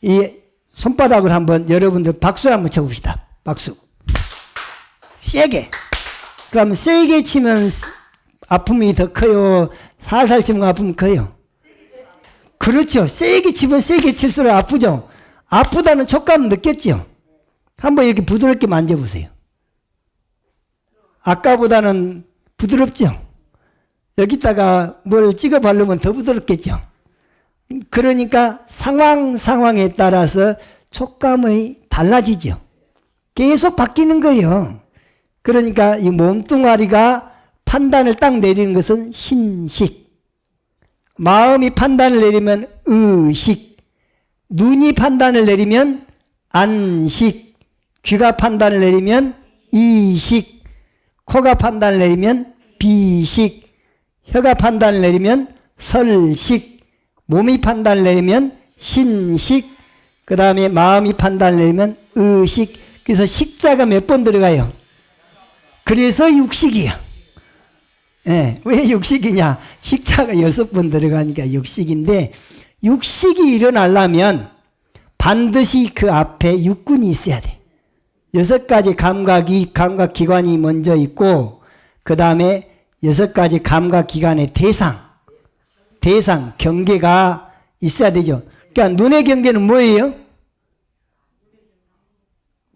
[SPEAKER 1] 이 손바닥을 한번 여러분들 박수 한번 쳐봅시다. 박수. 세게. 그러면 세게 치면 아픔이 더 커요? 살살 치면 아픔이 커요? 그렇죠. 세게 치면 세게 칠수록 아프죠. 아프다는 촉감은 느꼈죠. 한번 이렇게 부드럽게 만져보세요. 아까보다는 부드럽죠. 여기다가 뭘 찍어 바르면 더 부드럽겠죠. 그러니까 상황에 따라서 촉감이 달라지죠. 계속 바뀌는 거예요. 그러니까 이 몸뚱아리가 판단을 딱 내리는 것은 신식. 마음이 판단을 내리면 의식, 눈이 판단을 내리면 안식, 귀가 판단을 내리면 이식, 코가 판단을 내리면 비식, 혀가 판단을 내리면 설식, 몸이 판단을 내리면 신식, 그 다음에 마음이 판단을 내리면 의식. 그래서 식자가 몇 번 들어가요? 그래서 육식이야. 예, 왜 육식이냐? 식자가 6번 들어가니까 육식인데, 육식이 일어나려면 반드시 그 앞에 육군이 있어야 돼. 6가지 감각기관이 먼저 있고, 그 다음에 6가지 감각기관의 대상, 경계가 있어야 되죠. 그러니까 눈의 경계는 뭐예요?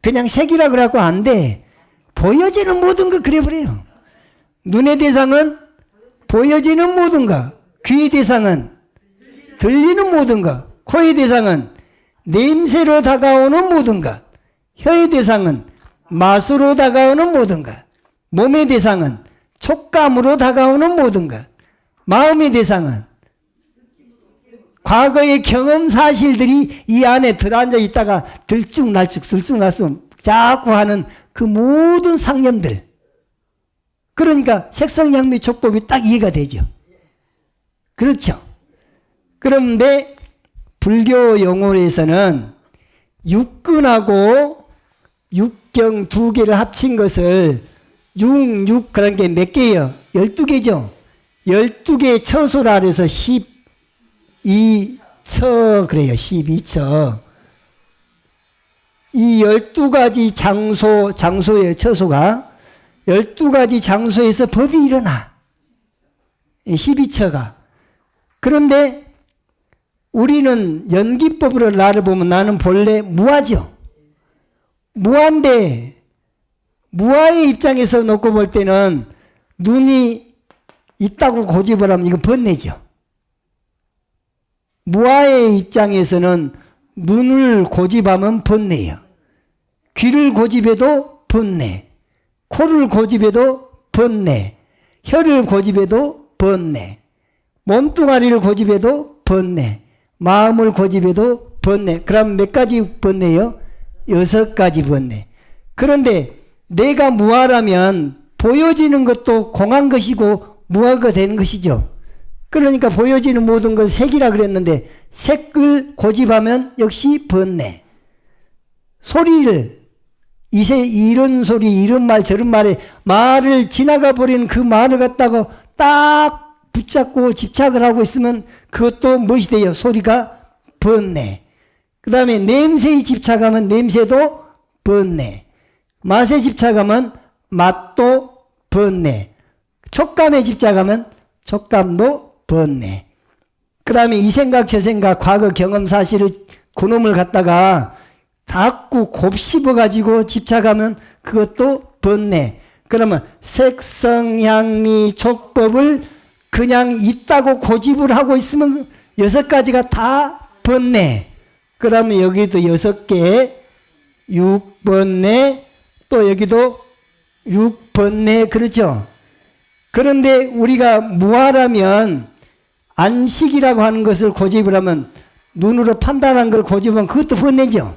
[SPEAKER 1] 그냥 색이라 그래갖고 안 돼. 보여지는 모든 거 그래버려요. 눈의 대상은 보여지는 모든 거, 귀의 대상은 들리는 모든 것, 코의 대상은 냄새로 다가오는 모든 것, 혀의 대상은 맛으로 다가오는 모든 것, 몸의 대상은 촉감으로 다가오는 모든 것, 마음의 대상은 과거의 경험 사실들이 이 안에 들어앉아 있다가 들쭉날쭉 자꾸 하는 그 모든 상념들. 그러니까 색상향미 촉법이 딱 이해가 되죠. 그렇죠. 그런데 불교 용어에서는 육근하고 육경 2개를 합친 것을 육 그런 게 몇 개예요? 12개죠. 12개의 처소라 그래서 12처 그래요. 12처. 이 12가지 장소의 처소가 12가지 장소에서 법이 일어나. 12처가. 그런데 우리는 연기법으로 나를 보면 나는 본래 무아죠. 무아인데 무아의 입장에서 놓고 볼 때는 눈이 있다고 고집을 하면 이건 번뇌죠. 무아의 입장에서는 눈을 고집하면 번뇌예요. 귀를 고집해도 번뇌, 코를 고집해도 번뇌, 혀를 고집해도 번뇌, 몸뚱아리를 고집해도 번뇌, 마음을 고집해도 번뇌. 그럼 몇 가지 번뇌요? 6가지 번뇌. 그런데 내가 무아라면 보여지는 것도 공한 것이고 무아가 되는 것이죠. 그러니까 보여지는 모든 걸 색이라 그랬는데 색을 고집하면 역시 번뇌. 소리를 이런 소리 이런 말 저런 말에 말을 지나가 버리는 그 말을 갖다가 딱 붙잡고 집착을 하고 있으면 그것도 무엇이 돼요? 소리가 번뇌. 그 다음에 냄새에 집착하면 냄새도 번뇌. 맛에 집착하면 맛도 번뇌. 촉감에 집착하면 촉감도 번뇌. 그 다음에 이 생각 저 생각 과거 경험 사실을 그놈을 갖다가 자꾸 곱씹어가지고 집착하면 그것도 번뇌. 그러면 색성향미 촉법을 그냥 있다고 고집을 하고 있으면 6가지가 다 번뇌. 그러면 여기도 6개 6번뇌, 또 여기도 6번뇌. 그렇죠? 그런데 우리가 무아라면 안식이라고 하는 것을 고집을 하면 눈으로 판단한 걸 고집하면 그것도 번뇌죠.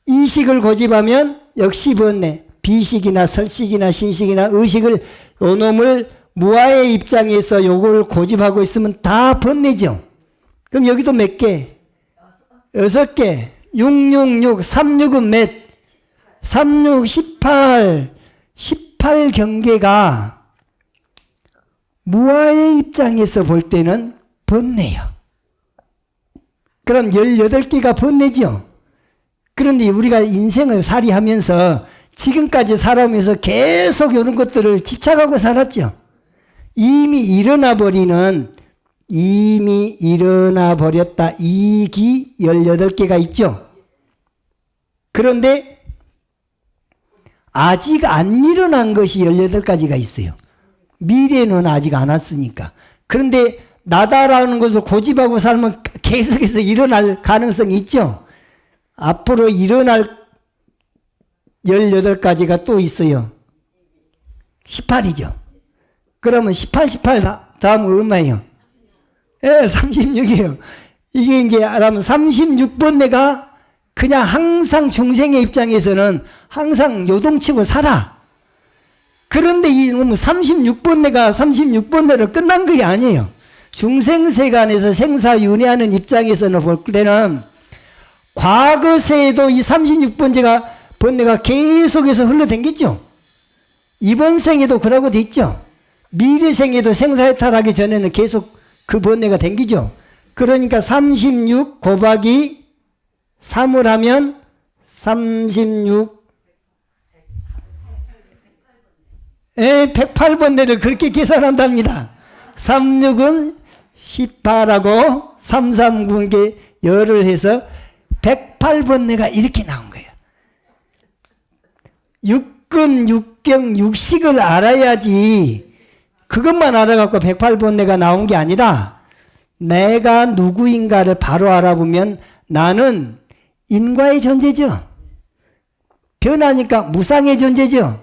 [SPEAKER 1] 이식을 고집하면 역시 번뇌. 비식이나 설식이나 신식이나 의식을 요놈을 무아의 입장에서 요걸 고집하고 있으면 다 번뇌죠. 그럼 여기도 몇 개? 6개. 666, 36은 몇? 36, 18. 18 경계가 무아의 입장에서 볼 때는 번뇌요. 그럼 18개가 번뇌죠. 그런데 우리가 인생을 살이하면서 지금까지 살아오면서 계속 이런 것들을 집착하고 살았죠. 이미 일어나 버렸다. 이기 18개가 있죠. 그런데 아직 안 일어난 것이 18가지가 있어요. 미래는 아직 안 왔으니까. 그런데 나다라는 것을 고집하고 살면 계속해서 일어날 가능성이 있죠. 앞으로 일어날 18가지가 또 있어요. 18이죠. 그러면 18 다음은 얼마예요? 예, 36이에요. 이게 이제, 그러면 36번뇌가 그냥 항상 중생의 입장에서는 항상 요동치고 살아. 그런데 이 36번뇌가 36번뇌로 끝난 게 아니에요. 중생세간에서 생사윤회하는 입장에서는 볼 때는 과거세에도 이 36번뇌가 계속해서 흘러댕겼죠. 이번 생에도 그러고 됐죠. 미래 생에도 생사해탈하기 전에는 계속 그 번뇌가 댕기죠. 그러니까 36 곱하기 3을 하면 36 108번뇌를 그렇게 계산한답니다. 36은 18하고 339개 열을 해서 108번뇌가 이렇게 나온 거예요. 육근, 육경, 육식을 알아야지 그것만 알아갖고 108번뇌가 나온 게 아니라 내가 누구인가를 바로 알아보면 나는 인과의 존재죠. 변하니까 무상의 존재죠.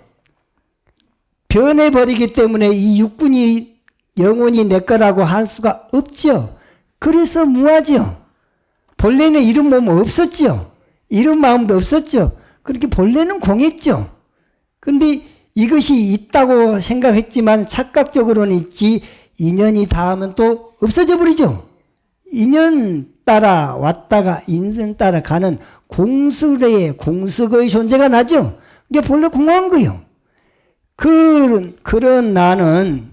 [SPEAKER 1] 변해버리기 때문에 이 육군이 영원히 내 거라고 할 수가 없죠. 그래서 무하죠. 본래는 이런 몸 없었죠. 이런 마음도 없었죠. 그렇게 본래는 공했죠. 근데 이것이 있다고 생각했지만 착각적으로는 있지 인연이 닿으면 또 없어져 버리죠. 인연 따라 왔다가 인생 따라 가는 공석의 존재가 나죠. 이게 본래 공허한 거예요. 그런 나는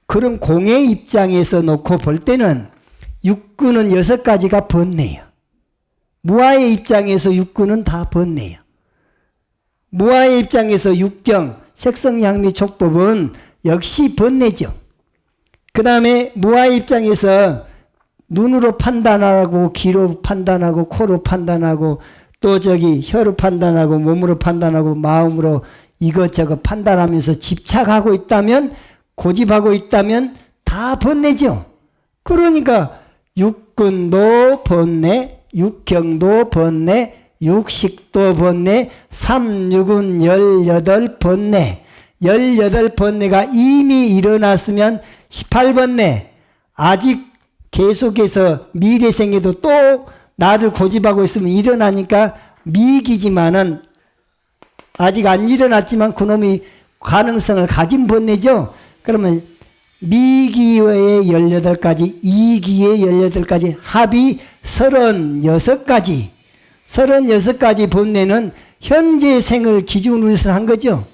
[SPEAKER 1] 그런 공의 입장에서 놓고 볼 때는 육군은 6가지가 번뇌예요. 무아의 입장에서 육군은 다 번뇌예요. 무아의 입장에서 육경, 색성향미 촉법은 역시 번뇌죠. 그 다음에 무아의 입장에서 눈으로 판단하고 귀로 판단하고 코로 판단하고 또 혀로 판단하고 몸으로 판단하고 마음으로 이것저것 판단하면서 집착하고 있다면 고집하고 있다면 다 번뇌죠. 그러니까 육군도 번뇌, 육경도 번뇌, 육식도 번뇌, 36은 18번뇌. 18번뇌가 이미 일어났으면 18번뇌. 아직 계속해서 미래생에도 또 나를 고집하고 있으면 일어나니까 미기지만은 아직 안 일어났지만 그놈이 가능성을 가진 번뇌죠. 그러면 미기의 18가지, 이기의 18가지, 합이 36가지. 36가지 번뇌는 현재 생을 기준으로 해서 한 거죠.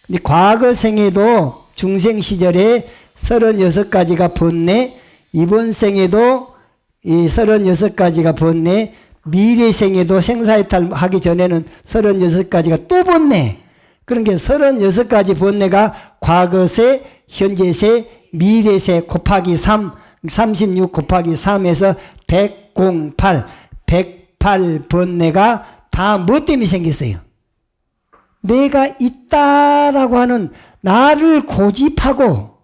[SPEAKER 1] 근데 과거 생에도 중생 시절에 36가지가 번뇌, 이번 생에도 이 36가지가 번뇌, 미래 생에도 생사해탈 하기 전에는 36가지가 또 번뇌. 그러니까 36가지 번뇌가 과거세, 현재세, 미래세 곱하기 3, 36 곱하기 3에서 108, 108번뇌가 다 뭐 때문에 생겼어요? 내가 있다라고 하는 나를 고집하고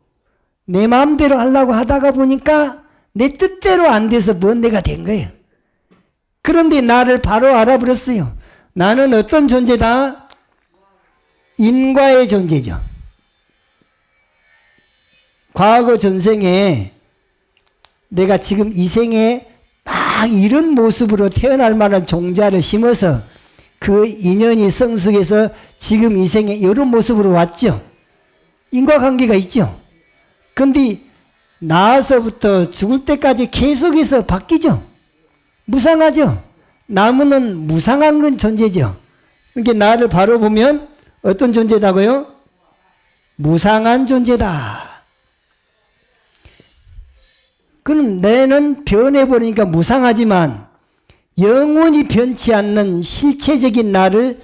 [SPEAKER 1] 내 마음대로 하려고 하다가 보니까 내 뜻대로 안 돼서 번뇌가 된 거예요. 그런데 나를 바로 알아버렸어요. 나는 어떤 존재다? 인과의 존재죠. 과거 전생에 내가 지금 이 생에 딱 이런 모습으로 태어날 만한 종자를 심어서 그 인연이 성숙해서 지금 이 생에 이런 모습으로 왔죠. 인과관계가 있죠. 근데 나서부터 죽을 때까지 계속해서 바뀌죠. 무상하죠. 나무는 무상한 건 존재죠. 그러니까 나를 바로 보면 어떤 존재다고요? 무상한 존재다. 그는 내는 변해버리니까 무상하지만 영원히 변치 않는 실체적인 나를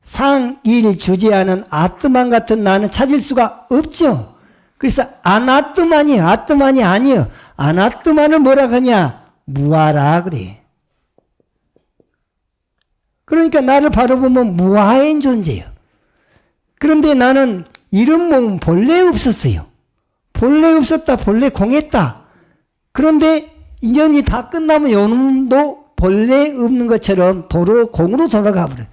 [SPEAKER 1] 상일 주재하는 아뜨만 같은 나는 찾을 수가 없죠. 그래서 아나뜨만이에요. 아뜨만이 아니에요. 아나뜨만을 뭐라 하냐? 무아라 그래. 그러니까 나를 바로 보면 무아인 존재예요. 그런데 나는 이런 몸은 본래 없었어요. 본래 없었다. 본래 공했다. 그런데 인연이 다 끝나면 요놈도 본래 없는 것처럼 도로 공으로 돌아가 버려요.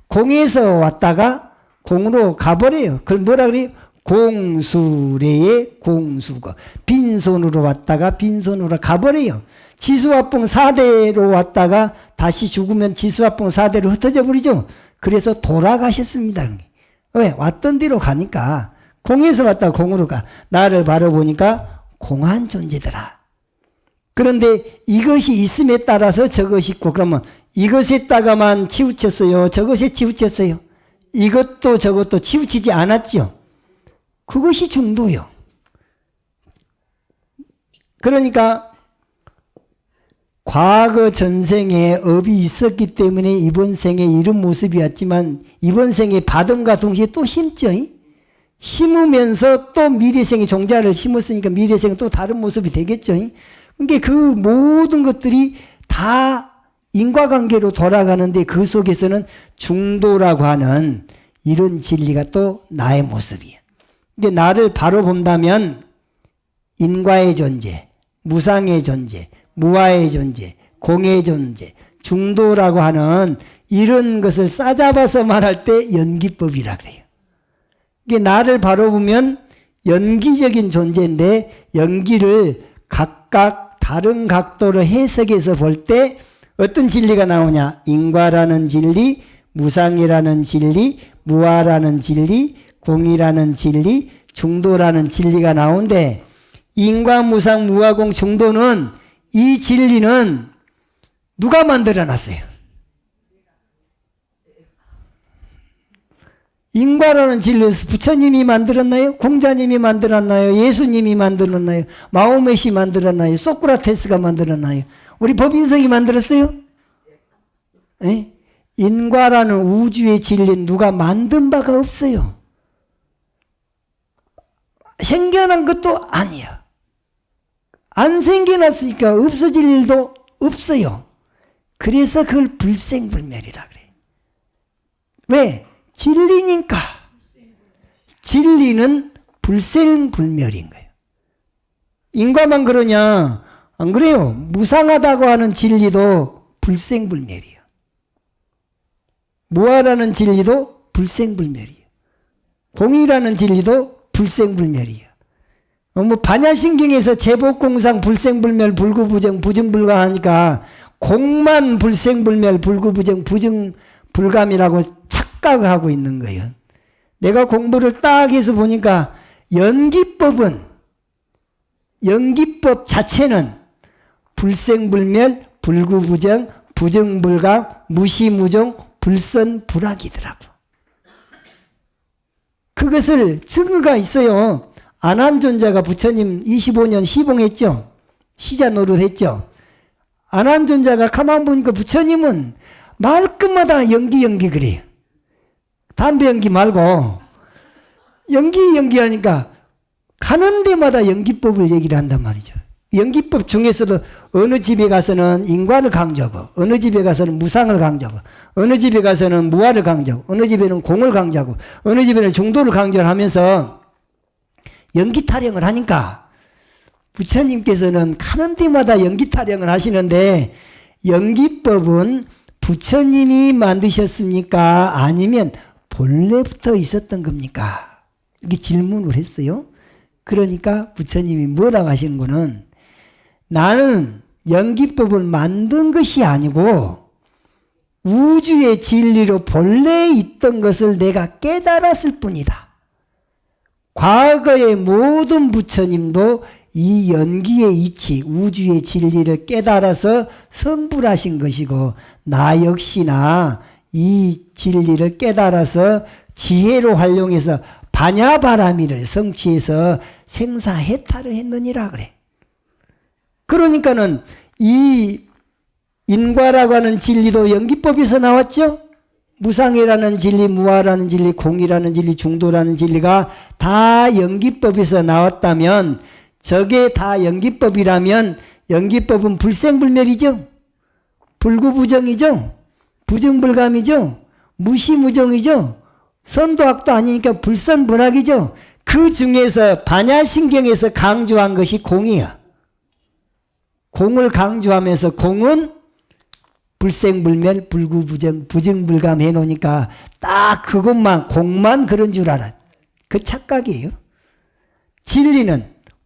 [SPEAKER 1] 공에서 왔다가 공으로 가버려요. 그걸 뭐라 그래요? 공수래의 공수거. 빈손으로 왔다가 빈손으로 가버려요. 지수화풍 4대로 왔다가 다시 죽으면 지수화풍 4대로 흩어져 버리죠. 그래서 돌아가셨습니다. 왜? 왔던 데로 가니까. 공에서 왔다가 공으로 가. 나를 바라보니까 공한 존재더라. 그런데 이것이 있음에 따라서 저것이 있고, 그러면 이것에다가만 치우쳤어요? 저것에 치우쳤어요? 이것도 저것도 치우치지 않았죠? 그것이 중도요. 그러니까 과거 전생에 업이 있었기 때문에 이번 생에 이런 모습이었지만 이번 생에 받음과 동시에 또 심죠. 심으면서 또 미래생에 종자를 심었으니까 미래생은 또 다른 모습이 되겠죠. 그러니까 그 모든 것들이 다 인과관계로 돌아가는데 그 속에서는 중도라고 하는 이런 진리가 또 나의 모습이에요. 그러니까 나를 바로 본다면 인과의 존재, 무상의 존재, 무아의 존재, 공의 존재, 중도라고 하는 이런 것을 싸잡아서 말할 때 연기법이라 그래요. 그러니까 나를 바로 보면 연기적인 존재인데 연기를 각각 다른 각도로 해석해서 볼 때 어떤 진리가 나오냐? 인과라는 진리, 무상이라는 진리, 무아라는 진리, 공이라는 진리, 중도라는 진리가 나오는데 인과, 무상, 무아, 공, 중도는 이 진리는 누가 만들어 놨어요? 인과라는 진리에서 부처님이 만들었나요? 공자님이 만들었나요? 예수님이 만들었나요? 마호메시 만들었나요? 소크라테스가 만들었나요? 우리 법인석이 만들었어요? 에? 인과라는 우주의 진리는 누가 만든 바가 없어요. 생겨난 것도 아니야. 안 생겨났으니까 없어질 일도 없어요. 그래서 그걸 불생불멸이라 그래. 왜? 진리니까. 진리는 불생불멸인 거예요. 인과만 그러냐? 안 그래요. 무상하다고 하는 진리도 불생불멸이에요. 무아라는 진리도 불생불멸이에요. 공이라는 진리도 불생불멸이에요. 뭐 반야신경에서 제복공상 불생불멸 불구부정 부정불가 하니까 공만 불생불멸 불구부정 부정불감이라고 착각하고 있는 거예요. 내가 공부를 딱 해서 보니까 연기법 자체는 불생불멸 불구부정 부정불감 무시무종 불선불악이더라고. 그것을 증거가 있어요. 안한존자가 부처님 25년 시봉했죠. 시자 노릇했죠. 안한존자가 가만 보니까 부처님은 말끝마다 연기 그래요. 담배 연기 말고 연기 하니까 가는 데마다 연기법을 얘기를 한단 말이죠. 연기법 중에서도 어느 집에 가서는 인과를 강조하고 어느 집에 가서는 무상을 강조하고 어느 집에 가서는 무아를 강조하고 어느 집에는 공을 강조하고 어느 집에는 중도를 강조하면서 연기 타령을 하니까 부처님께서는 가는 데마다 연기 타령을 하시는데 연기법은 부처님이 만드셨습니까? 아니면 본래부터 있었던 겁니까? 이렇게 질문을 했어요. 그러니까 부처님이 뭐라고 하시는 거는 나는 연기법을 만든 것이 아니고 우주의 진리로 본래 있던 것을 내가 깨달았을 뿐이다. 과거의 모든 부처님도 이 연기의 이치, 우주의 진리를 깨달아서 성불하신 것이고 나 역시나 이 진리를 깨달아서 지혜로 활용해서 반야바라미를 성취해서 생사해탈을 했느니라 그래. 그러니까는 이 인과라고 하는 진리도 연기법에서 나왔죠. 무상이라는 진리, 무아라는 진리, 공이라는 진리, 중도라는 진리가 다 연기법에서 나왔다면 저게 다 연기법이라면 연기법은 불생불멸이죠. 불구부정이죠. 부정불감이죠. 무시무종이죠. 선도악도 아니니까 불선불악이죠. 그 중에서 반야신경에서 강조한 것이 공이야. 공을 강조하면서 공은 불생불멸 불구부정 부정불감 해놓으니까 딱 그것만 공만 그런 줄 알아. 그 착각이에요. 진리는,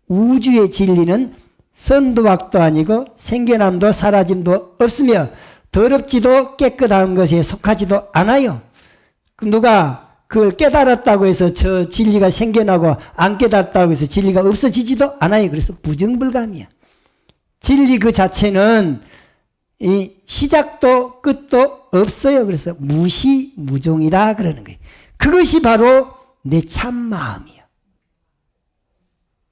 [SPEAKER 1] 우주의 진리는 선도박도 아니고 생겨남도 사라짐도 없으며 더럽지도 깨끗한 것에 속하지도 않아요. 누가 그걸 깨달았다고 해서 저 진리가 생겨나고 안 깨달았다고 해서 진리가 없어지지도 않아요. 그래서 부정불감이야. 진리 그 자체는 이 시작도 끝도 없어요. 그래서 무시무종이다 그러는 거예요. 그것이 바로 내 참마음이야.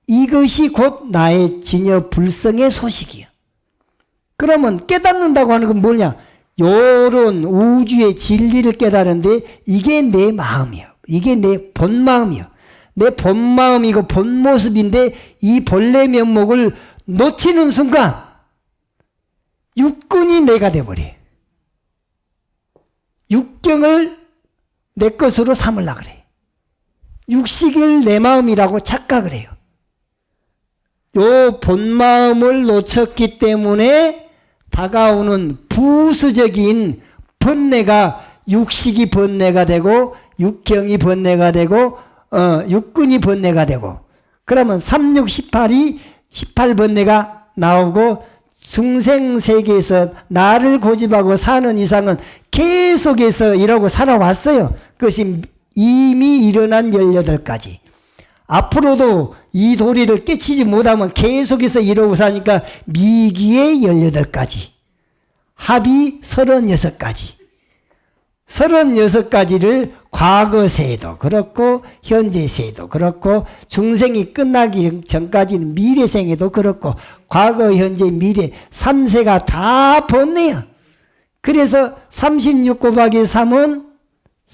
[SPEAKER 1] 이것이 곧 나의 진여 불성의 소식이야. 그러면 깨닫는다고 하는 건 뭐냐? 요런 우주의 진리를 깨달은데 이게 내 마음이야. 이게 내 본마음이야. 내 본마음이고 본모습인데 이 본래 면목을 놓치는 순간 육군이 내가 돼버려. 육경을 내 것으로 삼으려고 그래. 육식을 내 마음이라고 착각을 해요. 요 본마음을 놓쳤기 때문에 다가오는 부수적인 번뇌가 육식이 번뇌가 되고 육경이 번뇌가 되고 육군이 번뇌가 되고 그러면 3, 6, 18이 18번뇌가 나오고 중생세계에서 나를 고집하고 사는 이상은 계속해서 이러고 살아왔어요. 그것이 이미 일어난 18가지. 앞으로도 이 도리를 깨치지 못하면 계속해서 이러고 사니까 미기의 18가지. 합이 36가지. 36가지를 과거세에도 그렇고 현재세에도 그렇고 중생이 끝나기 전까지는 미래생에도 그렇고 과거, 현재, 미래 3세가 다 번뇌야. 그래서 36 곱하기 3은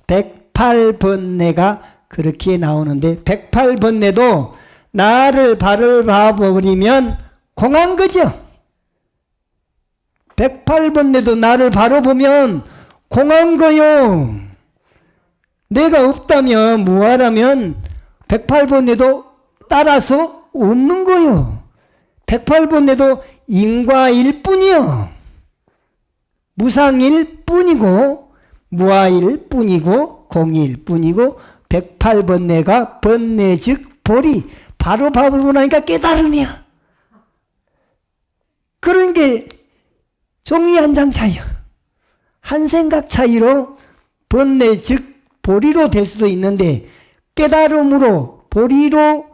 [SPEAKER 1] 108번뇌가 그렇게 나오는데 108번뇌도 나를 바라버리면 공한 거죠. 108번뇌도 나를 바로 보면 공한 거요. 내가 없다면 무하라면 108번뇌도 따라서 없는 거요. 108번뇌도 인과일 뿐이요. 무상일 뿐이고 무아일 뿐이고 공일 뿐이고 108번뇌가 번뇌 즉 보리 바로 바로 나니까 깨달음이야. 그런 게 종이 한 장 차이야. 한 생각 차이로 번뇌 즉 보리로 될 수도 있는데 깨달음으로 보리로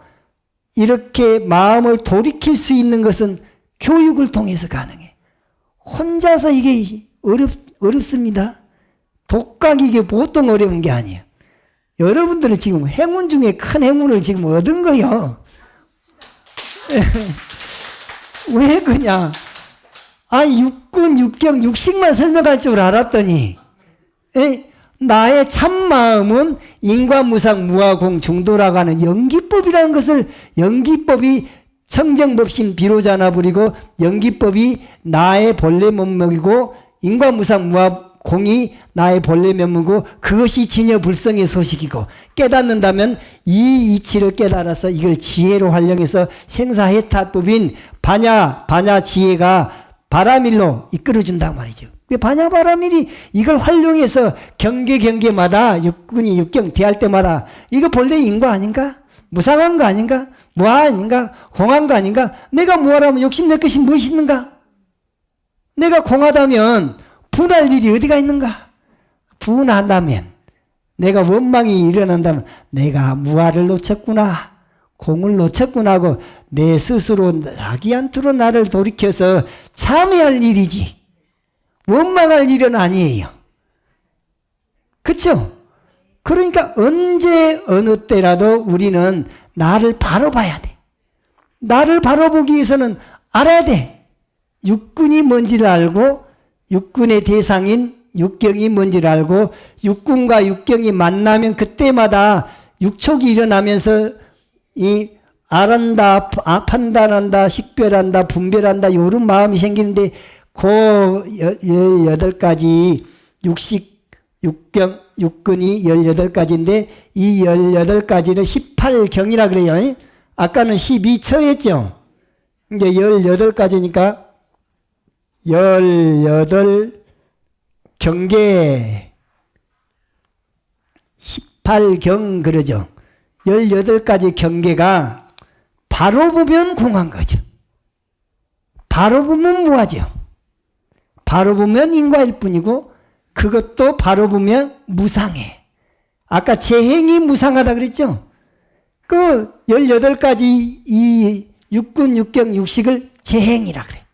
[SPEAKER 1] 이렇게 마음을 돌이킬 수 있는 것은 교육을 통해서 가능해. 혼자서 이게 어렵습니다. 독학 이게 보통 어려운 게 아니에요. 여러분들은 지금 행운 중에 큰 행운을 지금 얻은 거예요. 왜 그냥 육군, 육경, 육식만 설명할 줄 알았더니 나의 참마음은 인과무상 무아공 중도라고 하는 연기법이라는 것을 연기법이 청정법신 비로자나 부리고 연기법이 나의 본래 면목이고 인과무상 무아공이 나의 본래 면목이고 그것이 진여불성의 소식이고 깨닫는다면 이 이치를 깨달아서 이걸 지혜로 활용해서 생사해탈법인 반야 지혜가 바라밀로 이끌어준단 말이죠. 반야바라밀이 이걸 활용해서 경계마다 육군이 육경 대할 때마다 이거 본래 인과 아닌가? 무상한 거 아닌가? 무아 아닌가? 공한 거 아닌가? 내가 무아라면 욕심낼 것이 무엇이 있는가? 내가 공하다면 분할 일이 어디가 있는가? 분한다면 내가 원망이 일어난다면 내가 무아를 놓쳤구나. 공을 놓쳤구나 하고 내 스스로 자기한테로 나를 돌이켜서 참여할 일이지 원망할 일은 아니에요. 그렇죠? 그러니까 언제 어느 때라도 우리는 나를 바로 봐야 돼. 나를 바로 보기 위해서는 알아야 돼. 육군이 뭔지를 알고 육군의 대상인 육경이 뭔지를 알고 육군과 육경이 만나면 그때마다 육촉이 일어나면서 이 알한다, 판단한다, 식별한다, 분별한다 이런 마음이 생기는데 그 18가지 육식, 육경, 육근이 18가지인데 이 18가지를 18경이라 그래요. 아까는 12처였죠. 이제 18가지니까 18경계 18경 그러죠. 18가지 경계가 바로 보면 공한 거죠. 바로 보면 무하죠. 바로 보면 인과일 뿐이고 그것도 바로 보면 무상해. 아까 재행이 무상하다 그랬죠? 그 18가지 이 육군, 육경, 육식을 재행이라 그래.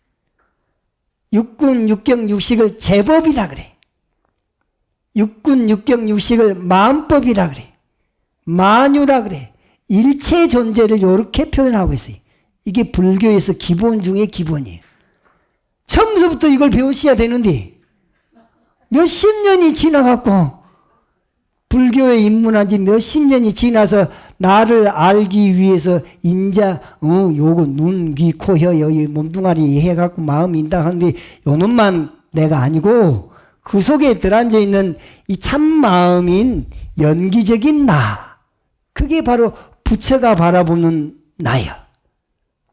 [SPEAKER 1] 육군, 육경, 육식을 제법이라 그래. 육군, 육경, 육식을 마음법이라 그래. 만유라 그래. 일체 존재를 이렇게 표현하고 있어요. 이게 불교에서 기본 중에 기본이에요. 처음부터 이걸 배우셔야 되는데 몇십 년이 지나갖고 불교에 입문한 지 몇십 년이 지나서 나를 알기 위해서 인자 요거 눈, 귀, 코, 혀 여기 몸뚱아리 해갖고 마음 인다하는데 요놈만 내가 아니고 그 속에 들어앉아 있는 이 참마음인 연기적인 나, 그게 바로 부처가 바라보는 나야.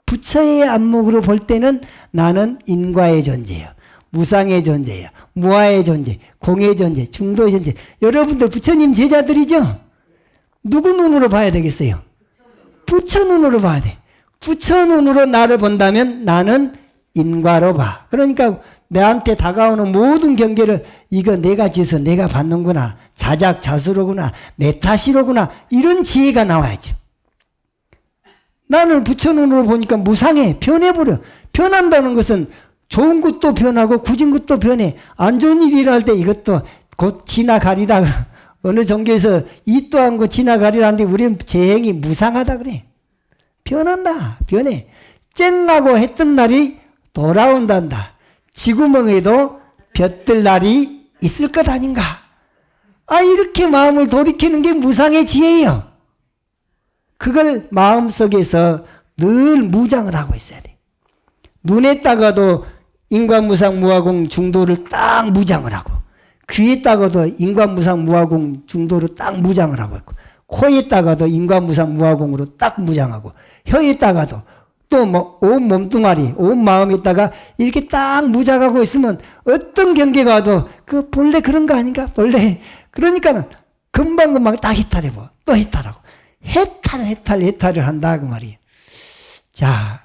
[SPEAKER 1] 부처의 안목으로 볼 때는 나는 인과의 존재야, 무상의 존재야, 무아의 존재, 공의 존재, 중도의 존재. 여러분들 부처님 제자들이죠? 누구 눈으로 봐야 되겠어요? 부처 눈으로 봐야 돼. 부처 눈으로 나를 본다면 나는 인과로 봐. 그러니까 내한테 다가오는 모든 경계를 이거 내가 지어서 내가 받는구나, 자작자수로구나, 내 탓이로구나, 이런 지혜가 나와야죠. 나는 부처 눈으로 보니까 무상해, 변해버려. 변한다는 것은 좋은 것도 변하고 굳은 것도 변해. 안 좋은 일이라 할 때 이것도 곧 지나가리라. 어느 종교에서 이 또한 곧 지나가리라 하는데 우리는 재행이 무상하다 그래. 변한다, 변해. 쨍하고 했던 날이 돌아온단다. 지구멍에도 볕들 날이 있을 것 아닌가. 이렇게 마음을 돌이키는 게 무상의 지혜예요. 그걸 마음속에서 늘 무장을 하고 있어야 돼. 눈에 따가도 인과무상 무아공 중도를 딱 무장을 하고, 귀에 따가도 인과무상 무아공 중도로 딱 무장을 하고 있고, 코에 따가도 인과무상 무아공으로 딱 무장하고, 혀에 따가도 또 뭐 온 몸뚱아리, 온 마음에다가 이렇게 딱 무장하고 있으면 어떤 경계가 와도 그 본래 그런 거 아닌가? 본래. 그러니까 금방금방 딱 해탈해보. 또 해탈하고. 해탈을 한다 그 말이에요. 자,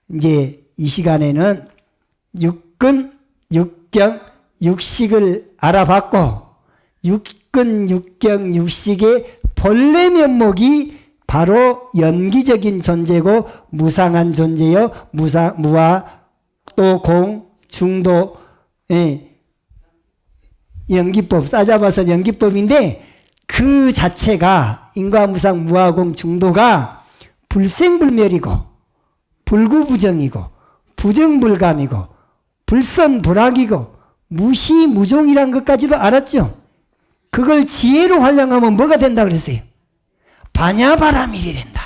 [SPEAKER 1] 이제 이 시간에는 육근, 육경, 육식을 알아봤고, 육근, 육경, 육식의 본래 면목이 바로 연기적인 존재고 무상한 존재요. 무아, 또 공, 중도, 연기법, 싸잡아서 연기법인데 그 자체가 인과무상 무아공 중도가 불생불멸이고 불구부정이고 부정불감이고 불선불악이고 무시무종이란 것까지도 알았죠. 그걸 지혜로 활용하면 뭐가 된다 그랬어요? 반야바라밀이 된다.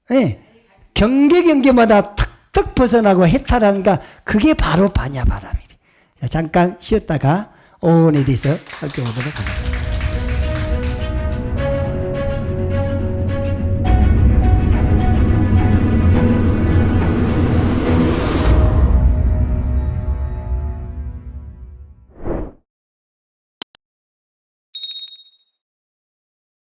[SPEAKER 1] 네. 경계마다 탁탁 벗어나고 해탈하니까 그게 바로 반야바라밀이. 잠깐 쉬었다가 오온에 대해서 살펴보도록 하겠습니다.